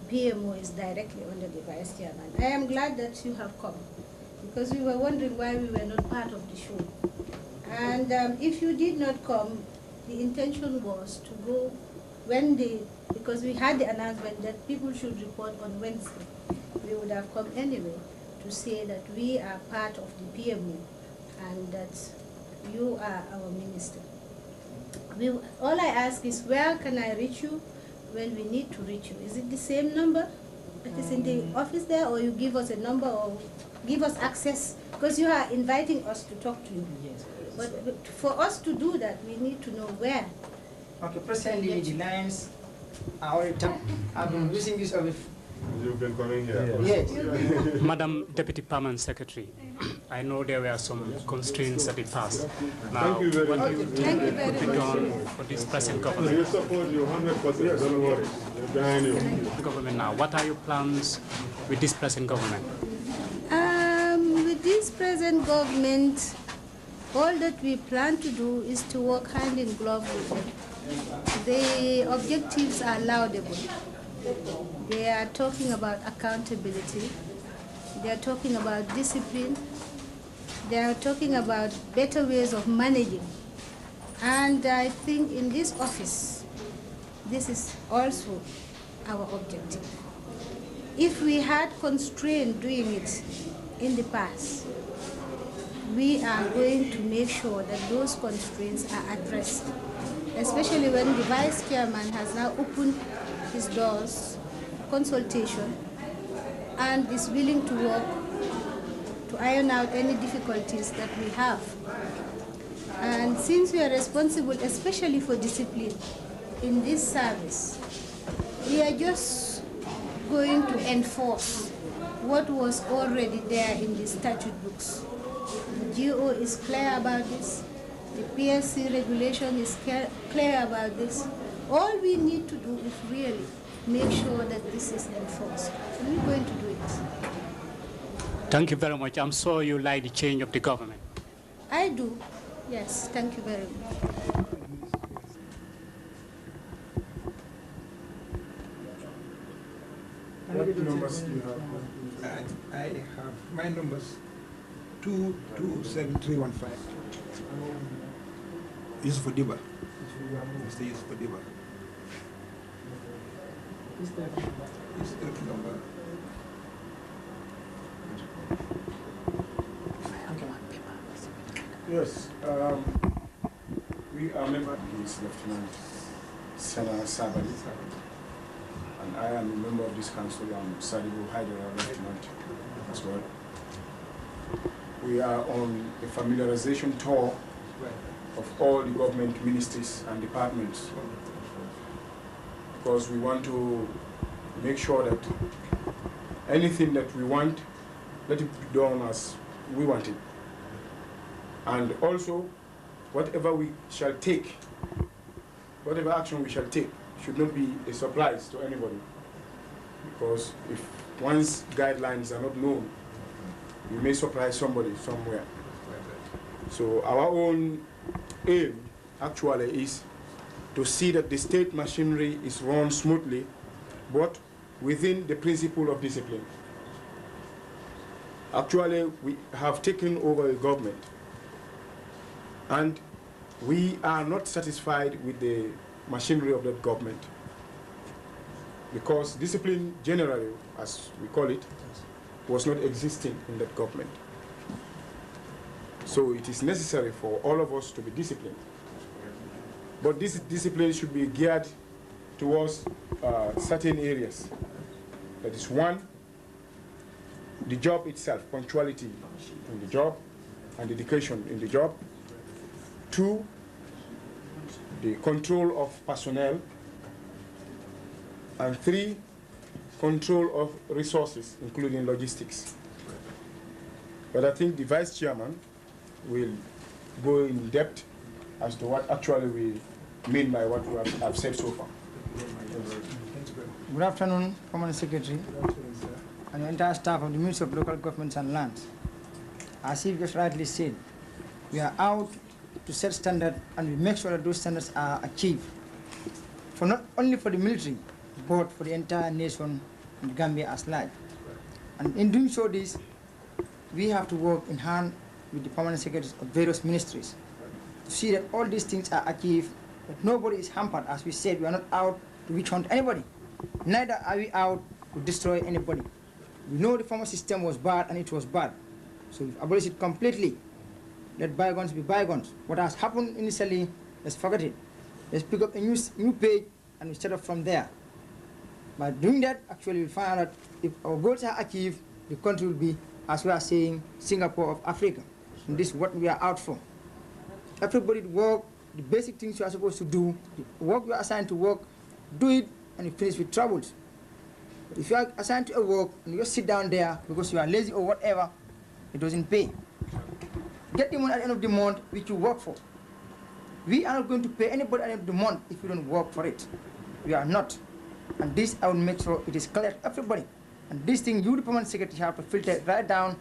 S11: PMO is directly under the vice chairman. I am glad that you have come, because we were wondering why we were not part of the show. And if you did not come, the intention was to go when because we had the announcement that people should report on Wednesday. We would have come anyway to say that we are part of the PMO and that you are our minister. All I ask is, where can I reach you when we need to reach you? Is it the same number that is in the office there, or you give us a number or give us access? Because you are inviting us to talk to you.
S8: Yes.
S11: But for us to do that, we need to know where.
S8: Okay, presently the lines are already tapped. I've been using this office.
S5: You've been coming here?
S8: Yes.
S3: Madam Deputy Permanent Secretary, I know there were some constraints at the past. Now,
S5: Thank you very much.
S11: Thank you very
S3: put it on for this present
S5: We
S3: government.
S5: support you 100%, don't worry. We're behind you.
S3: Government now, what are your plans with this present government?
S11: With this present government, all that we plan to do is to work hand in glove with them. The objectives are laudable. They are talking about accountability. They are talking about discipline. They are talking about better ways of managing. And I think in this office, this is also our objective. If we had constrained doing it in the past, we are going to make sure that those constraints are addressed, especially when the vice chairman has now opened his doors, consultation, and is willing to work to iron out any difficulties that we have. And since we are responsible especially for discipline in this service, we are just going to enforce what was already there in the statute books. The GO is clear about this. The PSC regulation is clear about this. All we need to do is really make sure that this is enforced. And we're going to do it.
S3: Thank you very much. I'm sure you like the change of the government.
S11: I do. Yes, thank you very much.
S7: What numbers do you have?
S2: I have my numbers 227315. This is for Diba. Mr. Yusuf for Diba. This is the number.
S7: Yes. We are members. He is Lieutenant Sabally. And I am a member of this council. I'm Sadibou, Hydara Lieutenant as well. We are on a familiarization tour of all the government ministries and departments, because we want to make sure that anything that we want, let it be done as we want it. And also, whatever we shall take, whatever action we shall take, should not be a surprise to anybody. Because if one's guidelines are not known, we may surprise somebody somewhere. So our own aim actually is to see that the state machinery is run smoothly, but within the principle of discipline. Actually, we have taken over a government, and we are not satisfied with the machinery of that government, because discipline generally, as we call it, was not existing in that government. So it is necessary for all of us to be disciplined. But this discipline should be geared towards certain areas. That is, one, the job itself, punctuality in the job and dedication in the job. Two, the control of personnel. And three, control of resources, including logistics. But I think the Vice Chairman will go in depth as to what actually we mean by what we have said so far.
S8: Good afternoon, Permanent Secretary, and the entire staff of the Ministry of Local Governments and Lands. As you just rightly said, we are out to set standards and we make sure that those standards are achieved, for not only for the military, but for the entire nation and Gambia as large. And in doing so we have to work in hand with the permanent secretaries of various ministries to see that all these things are achieved, that nobody is hampered. As we said, we are not out to witch hunt anybody. Neither are we out to destroy anybody. We know the former system was bad and it was bad. So we've abolished it completely. Let bygones be bygones. What has happened initially, let's forget it. Let's pick up a new page and we start off from there. By doing that, actually we'll find out that if our goals are achieved, the country will be, as we are saying, Singapore of Africa. And this is what we are out for. Everybody work, the basic things you are supposed to do, the work you are assigned to work, do it, and you finish with troubles. But if you are assigned to a work and you just sit down there because you are lazy or whatever, it doesn't pay. Get the money at the end of the month which you work for. We are not going to pay anybody at the end of the month if you don't work for it. We are not. And this I will make sure it is clear to everybody. And this thing you, the permanent secretary, have to filter it right down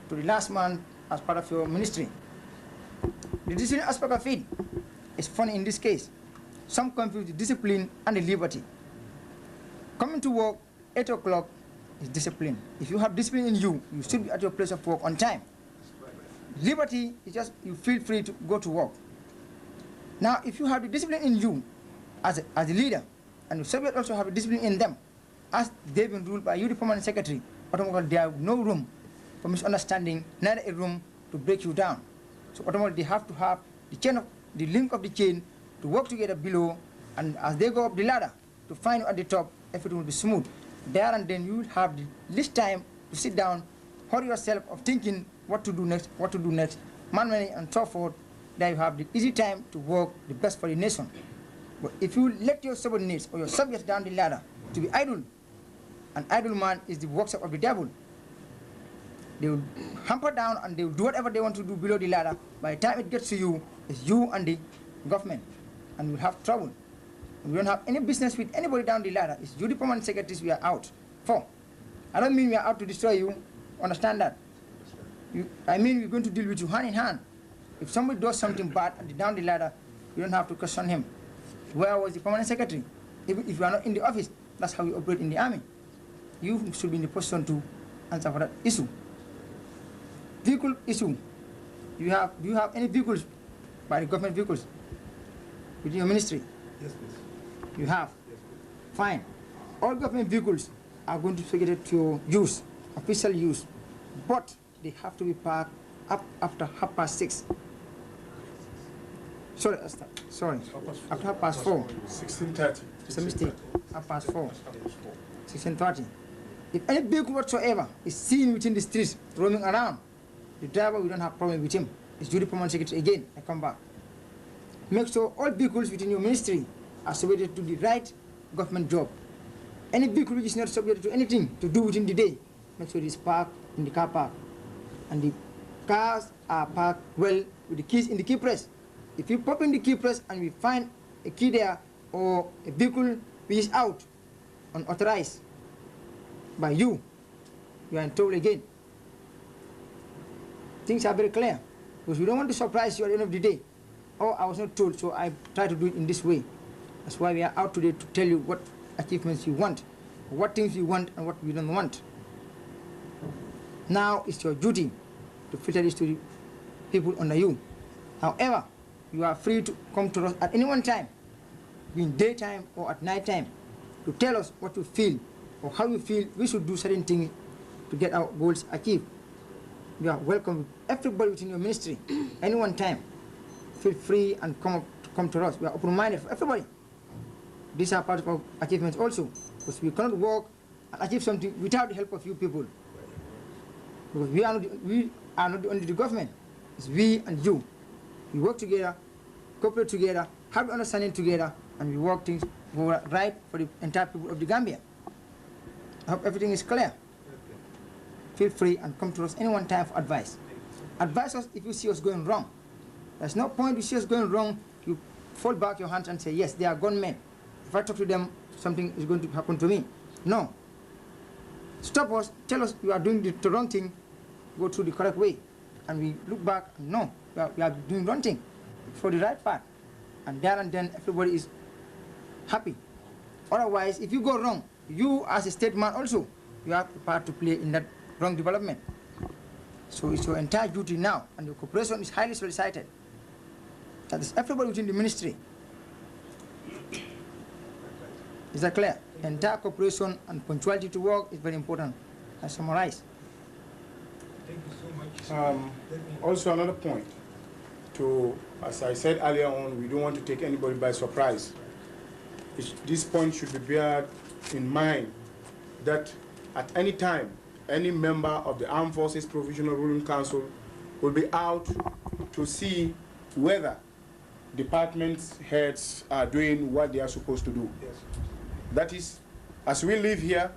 S8: to the last man as part of your ministry. The discipline aspect of it is funny in this case. Some confuse the discipline and the liberty. Coming to work 8 o'clock is discipline. If you have discipline in you, you should be at your place of work on time. Liberty is just you feel free to go to work. Now, if you have the discipline in you as a leader, and your subject also have a discipline in them, as they've been ruled by you, the permanent secretary, automatically there is no room for misunderstanding, neither a room to break you down. So automatically they have to have the link of the chain to work together below, and as they go up the ladder to find you at the top, everything will be smooth. There and then you will have the least time to sit down, hurry yourself of thinking what to do next, man-managing and so forth. There you have the easy time to work the best for the nation. But if you let your subordinates or your subjects down the ladder to be idle, an idle man is the workshop of the devil. They will hamper down and they will do whatever they want to do below the ladder. By the time it gets to you, it's you and the government, and we'll have trouble. We don't have any business with anybody down the ladder. It's you, the permanent secretaries, we are out for. I don't mean we are out to destroy you. Understand that? I mean we're going to deal with you hand in hand. If somebody does something bad down the ladder, you don't have to question him. Where was the permanent secretary? Even if you are not in the office, that's how we operate in the army. You should be in the position to answer for that issue. Vehicle issue. Do you have any vehicles, by the government vehicles, within your ministry?
S2: Yes, please.
S8: You have?
S2: Yes, please. Fine.
S8: All government vehicles are going to be subjected to your use, official use, but they have to be parked up after 6:30. Sorry. After 4:30.
S7: 16:30.
S8: It's a mistake. 4:30. 16:30. If any vehicle whatsoever is seen within the streets roaming around, the driver, we don't have problem with him. It's duty permanent secretary again. I come back. Make sure all vehicles within your ministry are subjected to the right government job. Any vehicle which is not subject to anything to do within the day, make sure it is parked in the car park. And the cars are parked well with the keys in the key press. If you pop in the key press and we find a key there or a vehicle which is out unauthorized by you, you are in trouble again. Things are very clear, because we don't want to surprise you at the end of the day. Oh, I was not told, so I try to do it in this way. That's why we are out today, to tell you what achievements you want, what things you want and what we don't want. Now it's your duty to filter this to the people under you. However, you are free to come to us at any one time, in daytime or at night time, to tell us what you feel or how you feel we should do certain things to get our goals achieved. You are welcome, everybody within your ministry, any one time. Feel free and come to us. We are open-minded for everybody. These are part of our achievements also, because we cannot work and achieve something without the help of you people. Because we are not only the government, it's we and you. We work together, cooperate together, have the understanding together, and we work things right for the entire people of the Gambia. I hope everything is clear. Feel free and come to us any one time for advice. Advise us if you see us going wrong. There's no point you see us going wrong, you fold back your hands and say, yes, they are gunmen. If I talk to them, something is going to happen to me. No. Stop us, tell us you are doing the wrong thing, go through the correct way. And we look back, no, we are doing wrong thing for the right path. And there and then everybody is happy. Otherwise, if you go wrong, you as a state man also, you have a part to play in that wrong development. So it's your entire duty now, and your cooperation is highly solicited. That is everybody within the ministry. Is that clear? Entire cooperation and punctuality to work is very important. I summarize.
S2: Thank you so much.
S7: Also another point, as I said earlier on, we don't want to take anybody by surprise. This point should be bear in mind that at any time, any member of the Armed Forces Provisional Ruling Council will be out to see whether department heads are doing what they are supposed to do.
S2: Yes.
S7: That is, as we live here,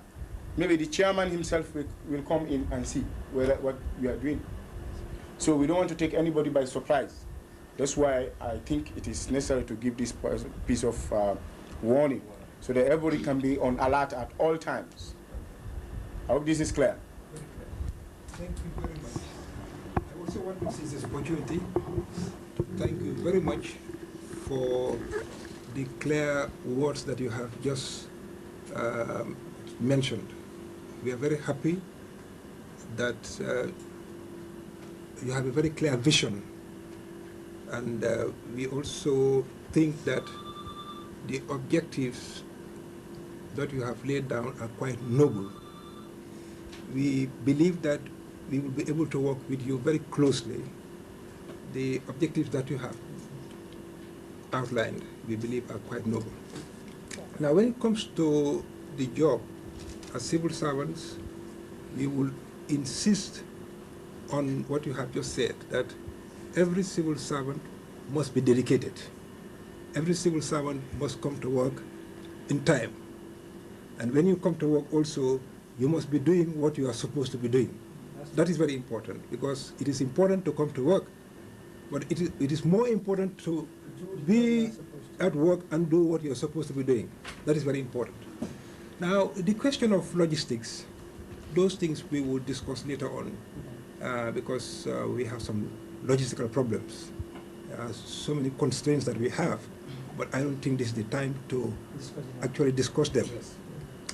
S7: maybe the chairman himself will come in and see what we are doing. So we don't want to take anybody by surprise. That's why I think it is necessary to give this piece of warning so that everybody can be on alert at all times. I hope this is clear.
S2: Thank you very much. I also want to seize this opportunity to thank you very much for the clear words that you have just mentioned. We are very happy that you have a very clear vision, and we also think that the objectives that you have laid down are quite noble. We believe that we will be able to work with you very closely. The objectives that you have outlined, we believe, are quite noble. Now, when it comes to the job, as civil servants, we will insist on what you have just said, that every civil servant must be dedicated. Every civil servant must come to work in time. And when you come to work also, you must be doing what you are supposed to be doing. That is very important, because it is important to come to work, but it is more important to be at work and do what you're supposed to be doing. That is very important. Now, the question of logistics, those things we will discuss later on, because we have some logistical problems, so many constraints that we have, but I don't think this is the time to actually discuss them.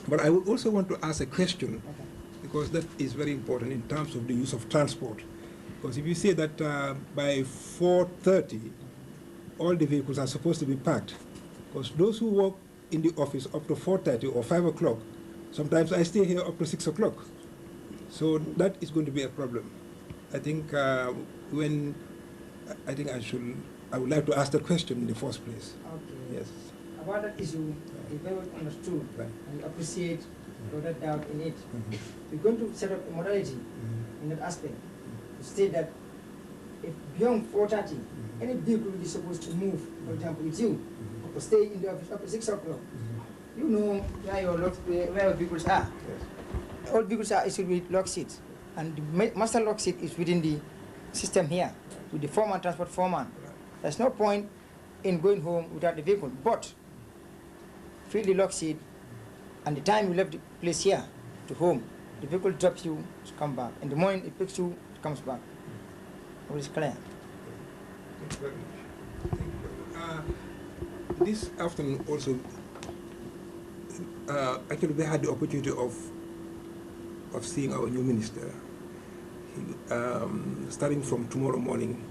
S2: But I would also want to ask a question, because that is very important in terms of the use of transport. Because if you say that by 4:30, all the vehicles are supposed to be parked, because those who work in the office up to 4:30 or 5 o'clock, sometimes I stay here up to 6 o'clock. So that is going to be a problem. I think I would like to ask the question in the first place.
S8: Okay.
S2: Yes.
S8: About that issue, we very well understood, and we appreciate no doubt in it. We're going to set up a modality in that aspect to state that if beyond 4:30, any vehicle is supposed to move, for example, with you, or stay in the office up to 6 o'clock, you know where your vehicles are. Yes. All vehicles are issued with lock seats, and the master lock seat is within the system here, with the foreman, transport foreman. There's no point in going home without the vehicle, but fill the lock seat, and the time you left the place here to home, the vehicle drops you to come back. In the morning, it picks you, it comes back. All is clear.
S2: Thank you very much. Thank you. This afternoon also, actually we had the opportunity of seeing our new minister. Starting from tomorrow morning,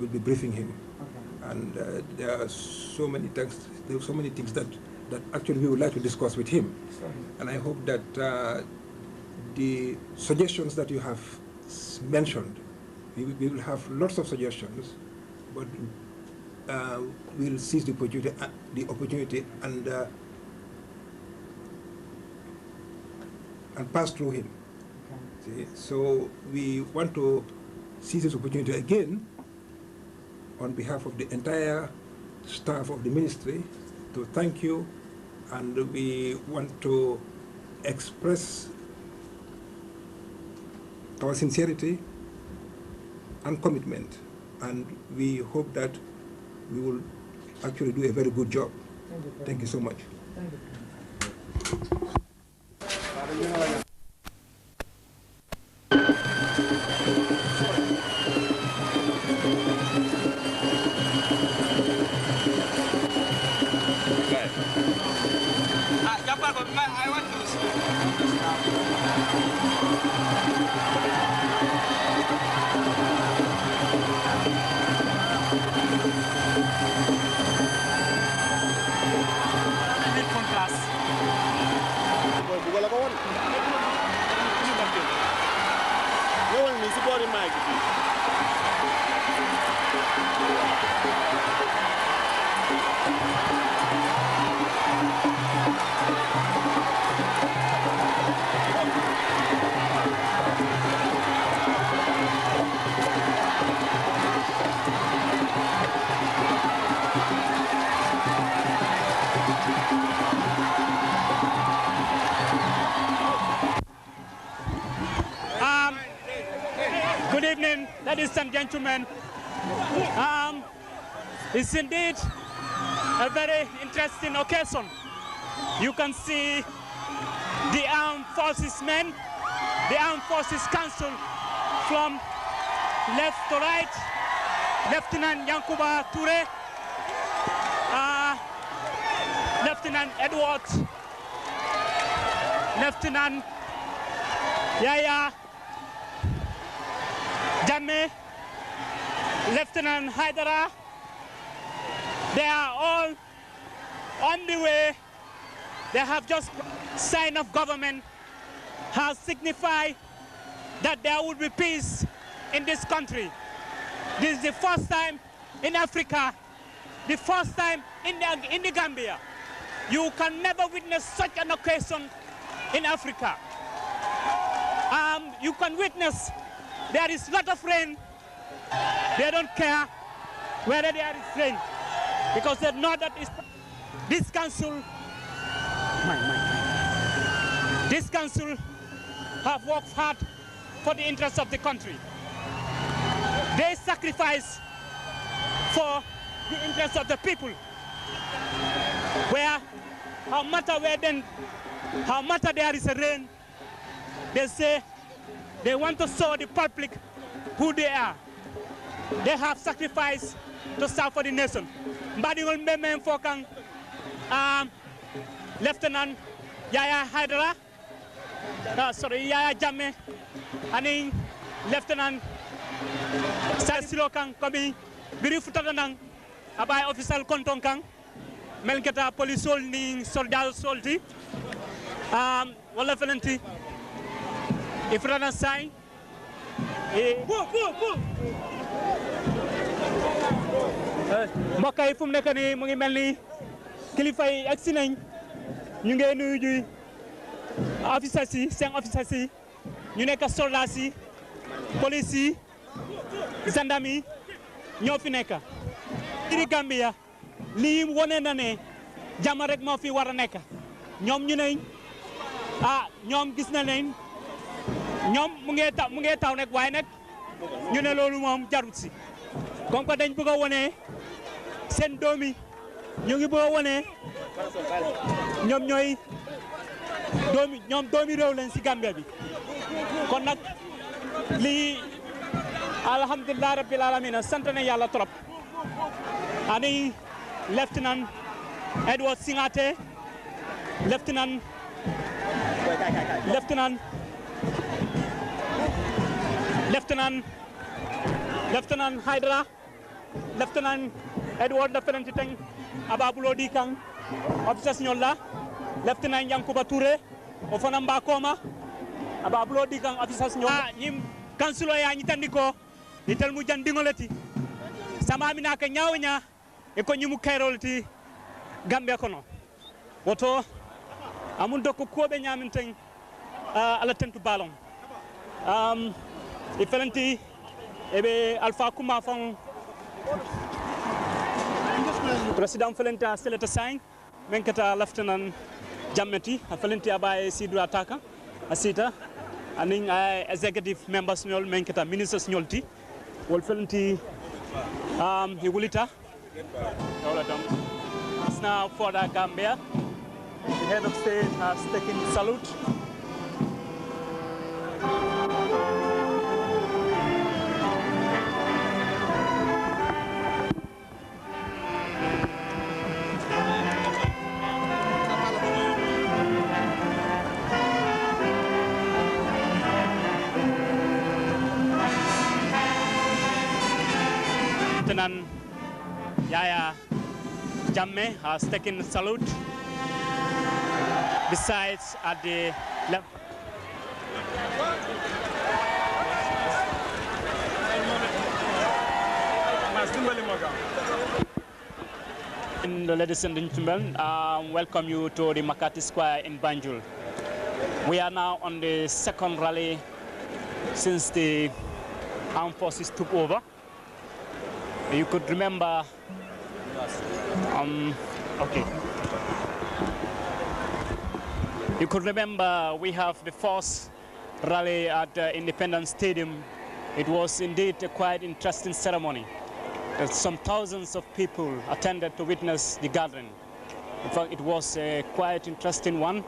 S2: we'll be briefing him. Okay. And there are so many things that actually we would like to discuss with him. Sorry. And I hope that the suggestions that you have mentioned, we will have lots of suggestions, but we'll seize the opportunity and pass through him. Okay. See? So we want to seize this opportunity again on behalf of the entire staff of the ministry to thank you, and we want to express our sincerity and commitment, and we hope that we will actually do a very good job. Thank you so much.
S8: Thank you.
S1: I want to
S3: Good evening, ladies and gentlemen. It's indeed a very interesting occasion. You can see the Armed Forces men, the Armed Forces Council from left to right, Lieutenant Yankuba Toure, Lieutenant Edward, Lieutenant Yaya Jammeh, Lieutenant Hydara. They are all on the way. They have just sign of government has signified that there will be peace in this country. This is the first time in Africa, the first time in the Gambia. You can never witness such an occasion in Africa. You can witness there is a lot of rain. They don't care whether there is rain because they know that this council, this council have worked hard for the interests of the country. They sacrifice for the interests of the people. How matter there is a rain, they say they want to show the public who they are. They have sacrificed to serve for the nation. Mbadiol Mbeme Fokang, Lieutenant Yaya Hydara, Yaya Jammeh, and Lieutenant Silokang Kobi, Birifutanang, Abai official Kontonkang, Melketa police holding soldier soldi, Wallafenanti, if Rana sign, mbokk yi fu mu nekk nii mu ngi mel ni kilifa yi agsi nañ ñu ngi nuyu ji officers yi seen officers yi ñu nekk soldats yi police yi gendarme yi ñoo fi nekk. di Gambia lii wone na ne jàmm rek moo fi war a nekk ñoom ñu ne ñoom gis na leen ñoom mu ngi taw nag waaye nag ñu ne loolu moom jarut si comme que dañ bëgg a wone seen doomi ñu ngi bëgg a wone ñoom doomi réew leen si Gambia bi kon nag lii alhamdulilah rabbil alamin sant na yàlla trop ani Lieutenant Edward Singate Lieutenant Hydara Lieutenant Edward Lieutenant Teng Ababulo Dikang officers nyola Lieutenant Yankuba Toure o fana mbakoma Ababulo Dikang officers nyola nyim kansulo ya nyitandiko itel mu jandingolati sama mina ka nyawnya e ko nyimu kayrolti Gambia kono woto amun dokko kobe nyaminten ala tentu balon ifelanti ebe Alpha Kuma fon President Felenta Seleta Sang Menkata Lieutenant Jammeti, Falenti Abai Sidra Ataka, Asita, and executive members Nyol Menketa, ministers Nyolti, Wolfelenti Higulita. It's now for the Gambia. The head of state has taken salute. Lieutenant Yaya Jammeh has taken salute. Besides, at the left, ladies and gentlemen, welcome you to the Makati Square in Banjul. We are now on the second rally since the armed forces took over. You could remember, okay. You could remember we have the first rally at Independence Stadium. It was indeed a quite interesting ceremony. Some thousands of people attended to witness the gathering. In fact, it was a quite interesting one.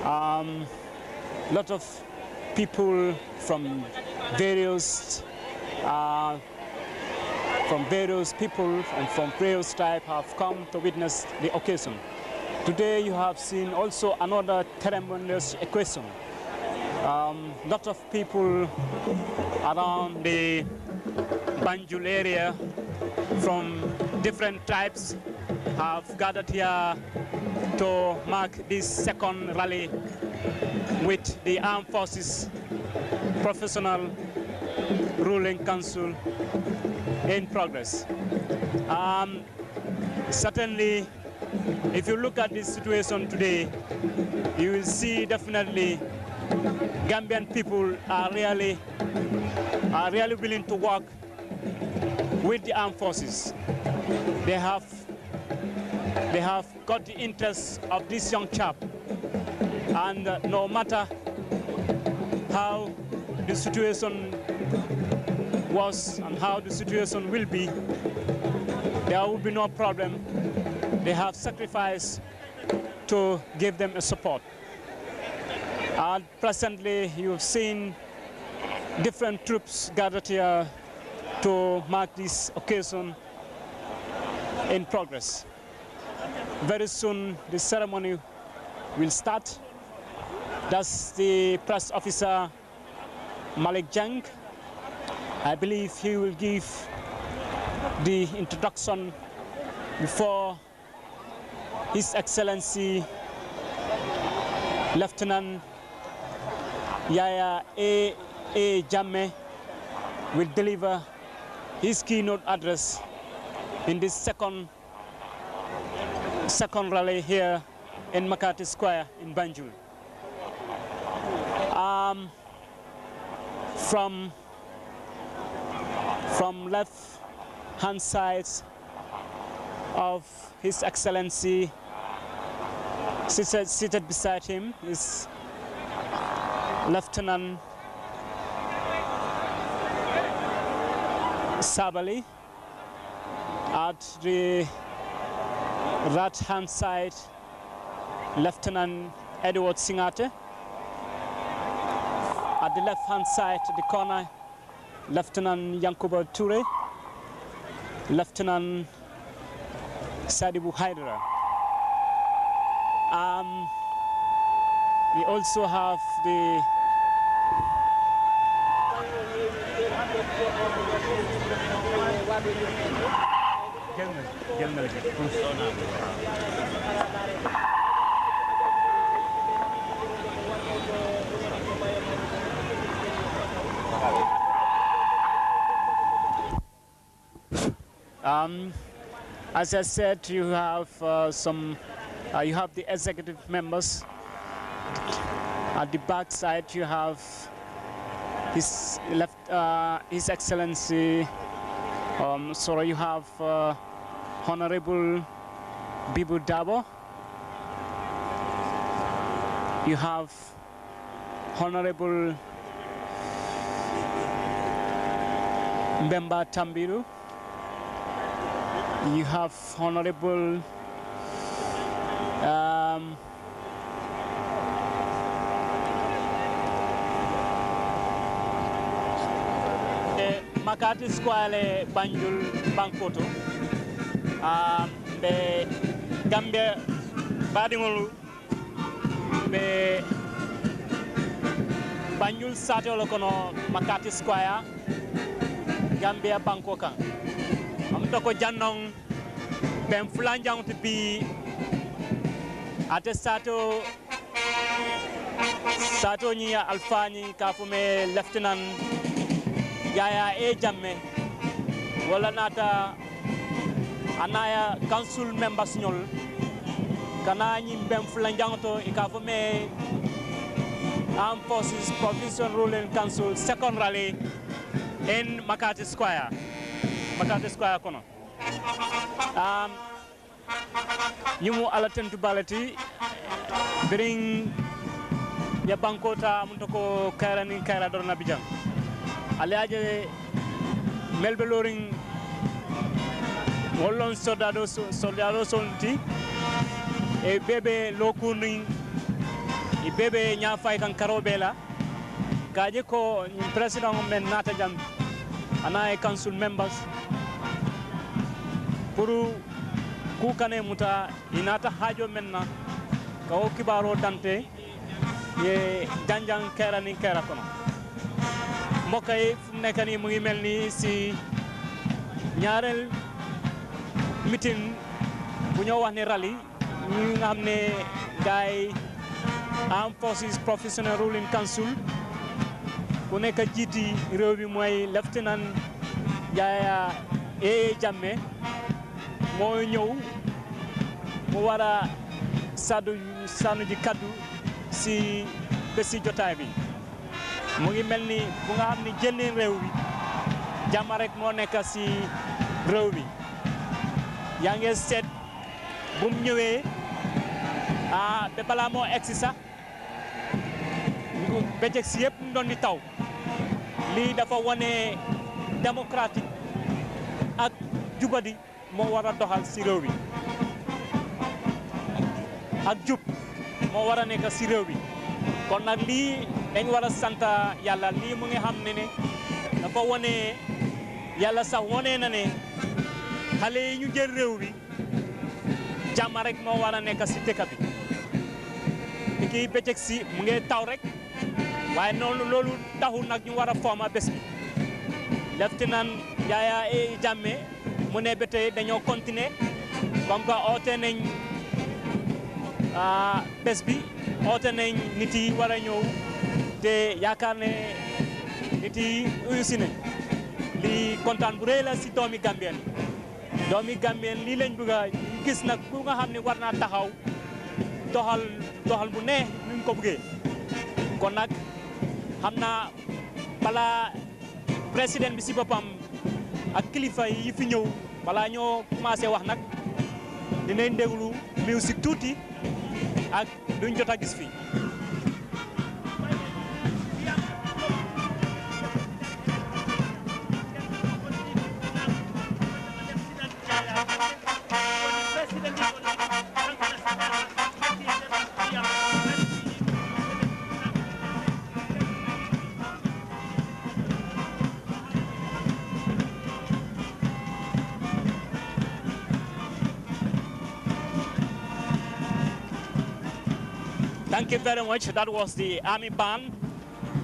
S3: A lot of people from various people and from various tribes have come to witness the occasion. Today you have seen also another tremendous occasion. Lot of people around the Banjul area from different tribes have gathered here to mark this second rally with the Armed Forces Professional Ruling Council in progress. Certainly, if you look at this situation today, you will see definitely Gambian people are really willing to work with the armed forces. They have got the interest of this young chap, and no matter how the situation was and how the situation will be, there will be no problem. They have sacrificed to give them a support. And presently, you've seen different troops gathered here to mark this occasion in progress. Very soon, the ceremony will start. That's the press officer, Malik Jang. I believe he will give the introduction before His Excellency Lieutenant Yaya A. Jammeh will deliver his keynote address in this second rally here in Makati Square in Banjul. From left hand side of His Excellency, seated beside him is Lieutenant Sabally. At the right hand side, Lieutenant Edward Singate. At the left hand side, the corner, Lieutenant Yankuba Toure, Lieutenant Sadibou Hydara. We also have the as I said, you have you have the executive members. At the back side, you have His Excellency. You have Honorable Bibu Dabo. You have Honorable Mbemba Tambiru. You have Honorable Makati Square Banjul Bankoto be Gambia Badingolu be Banjul Sato Lokono Makati Square Gambia Bankoka Amtoko Janong Ben Fulanjang to be Sato Nia Alfani Kafume Lieutenant Yaya E Jamme wala nata anaya council members nyol kana nyi mbem fulanjanto ikafume Armed Forces Provincial Ruling Council second rally in Makati Square kono yumu alatentu balati bring ya bankota mutoko kairani kaira dorna bijam aliaje melbe loring wollon soldado sonti e bebe lokuni e bebe nyafay kan karobela kaje ko president men nata jam ana e council members pour ku kane muta inata hajo menna ko kibaro dante ye janjang kerani kera kono mbokk yi fu mu nekk nii mu ngi mel ni si ñaareel meeting bu ñoo wax ne rally ñi nga xam ne gaay Armed Forces Professional Ruling Council ku nekk jiiti réew bi mooy Lieutenant Yaya E Jammeh moo ñëw mu war a sànnu ji kaddu si bési jotaay bi mu ngi mel ni bu nga xam ne jëndee réew bi jàmm rek moo nekk si réew bi yaa ngi seet bu mu ñëwee ba balaa moo egsi sax bëccëg si yëpp mu doon di taw lii dafa wane démocratique ak jubadi moo war a doxal si réew bi ak jub moo war a nekk si réew bi kon nag lii dañ war a sant yàlla lii mu ngi xam ne dafa wane yàlla sax wane na ne xale yi ñu jël réew bi jàmm rek moo war a nekk si dëkk bi te kii bëccëg si mu ngi taw rek waaye noonu loolu taxul nag ñu war a former bés bi Lieutenant Yaya E Jammeh mu ne ba tey dañoo continuer comme que oote nañ bés bi oote nañ nit yi war a ñëw te yaakaar ne nit yi uyu si nañ lii kontaan bu rëy la si doomi Gambien lii lañ bëgg a gis nag ku nga xam ne war naa taxaw doxal bu ne nuñ ko bëggee kon nag xam naa balaa président bi si boppam ak kilifa yi fi ñëw balaa ñoo commencé wax nag dinañ déglu musique tuuti ak duñ jot a gis fii. Thank you very much. That was the Army Band.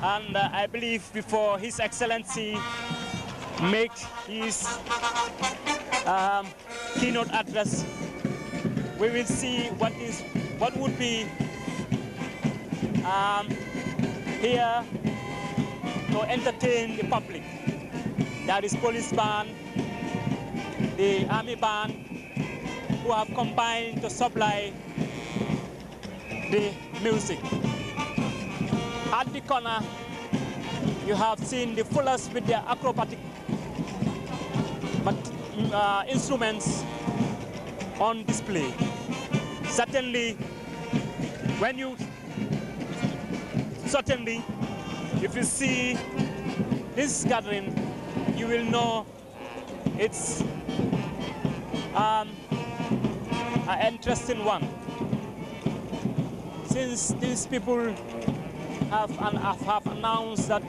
S3: And I believe before His Excellency make his keynote address, we will see what would be here to entertain the public. That is police band, the Army Band, who have combined to supply the music. At the corner, you have seen the fullers with their acrobatic instruments on display. Certainly, when you certainly, if you see this gathering, you will know it's an interesting one. Since these people have announced that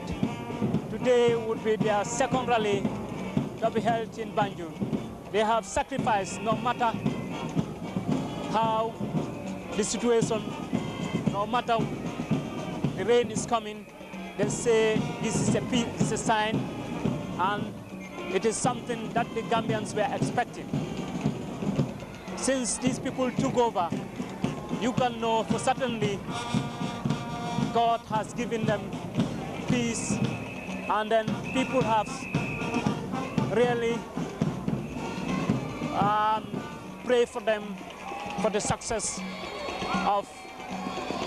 S3: today would be their second rally to be held in Banjul, they have sacrificed, no matter how the situation, no matter the rain is coming, they say this is a sign, and it is something that the Gambians were expecting. Since these people took over, you can know for certainly God has given them peace, and then people have really prayed for them for the success of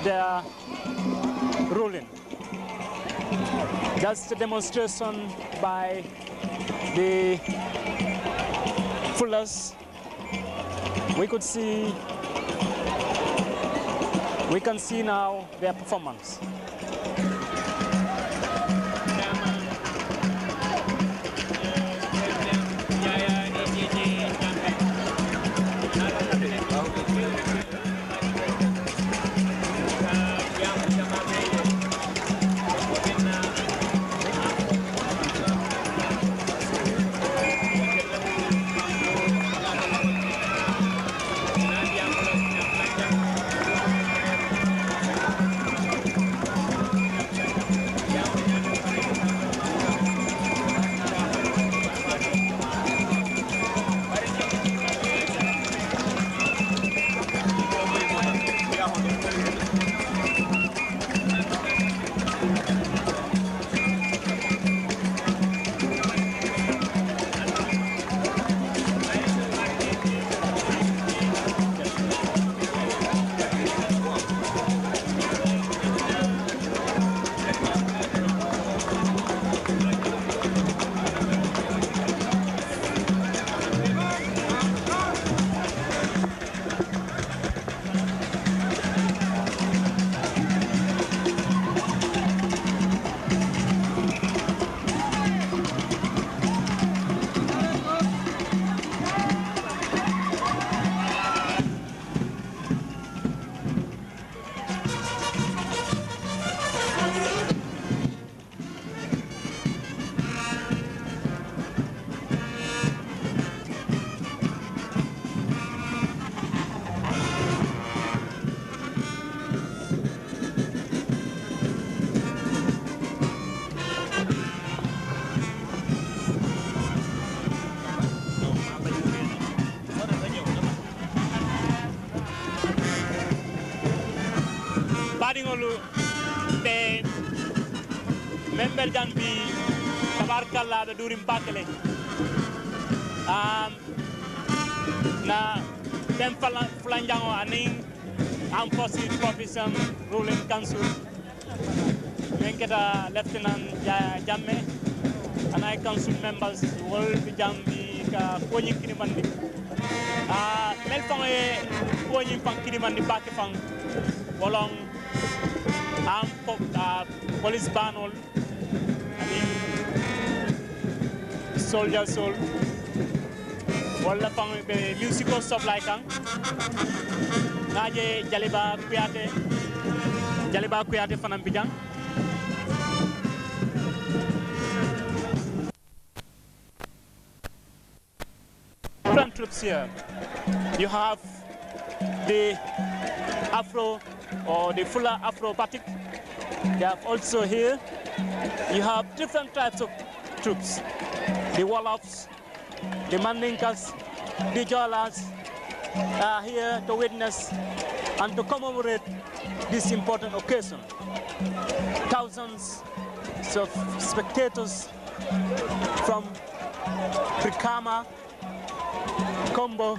S3: their ruling. That's the demonstration by the Fullers. We can see now their performance. Te member dan bi tabarkalla be durim bakele na tem flanjango aning am fosi profession ruling council menketa lieutenant jamme anay council members wol bi jambi ka koñi kinimandi mel fange koñi fan kinimandi bakki fan bolong am police banol ani soldier soul wala pang be musical supply kan naje jaliba kuyate fanam bijang different troops here. You have the Afro or the Fuller Afro Batik. They have also here, you have different types of troops. The Wolofs, the Mandinkas, the Jolas are here to witness and to commemorate this important occasion. Thousands of spectators from Brikama, Kombo,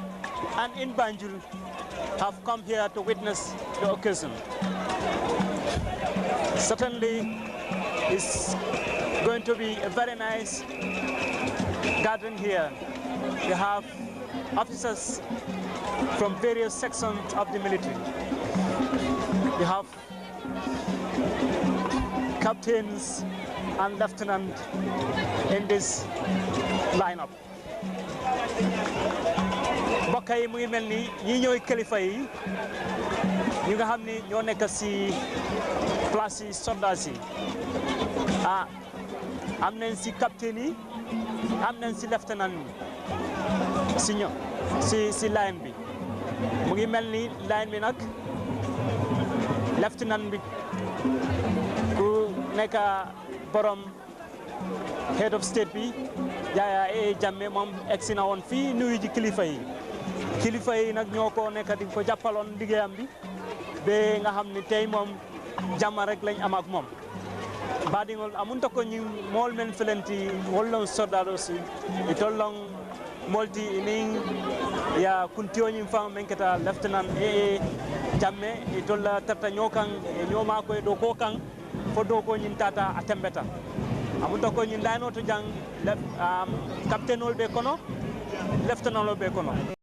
S3: and in Banjul have come here to witness the occasion. Certainly, it's going to be a very nice gathering here. You have officers from various sections of the military. You have captains and lieutenant in this lineup. mbokk yi mu ngi mel ni ñi ñooy kilifa yi ñi nga xam ni ñoo nekk si place yi soldats yi am nañ si capitaine yi am nañ si lieutenant yi si line bi mu ngi mel ni line bi nag lieutenant bi ku nekk borom head of state bi Yaya Jammeh moom egsi na woon fii nuyu ji kilifa yi nag ñoo ko nekk di ko jàppaloon liggéeyam bi ba nga xam ni tey moom jàmm rek lañ am ak moom baɗigol amunta ko ñi mool men felenti wollon soldado si e tollon molti nin ya kuntiyoñin fan men keta lieutenant Jammeh e tolla tarta ñokan e ñoma koye ɗo ko kan fo dow ko ñin tata a tembeta amunta ko ñin dayno to jang capitaine ol ɓe kono lieutenant ol ɓe kono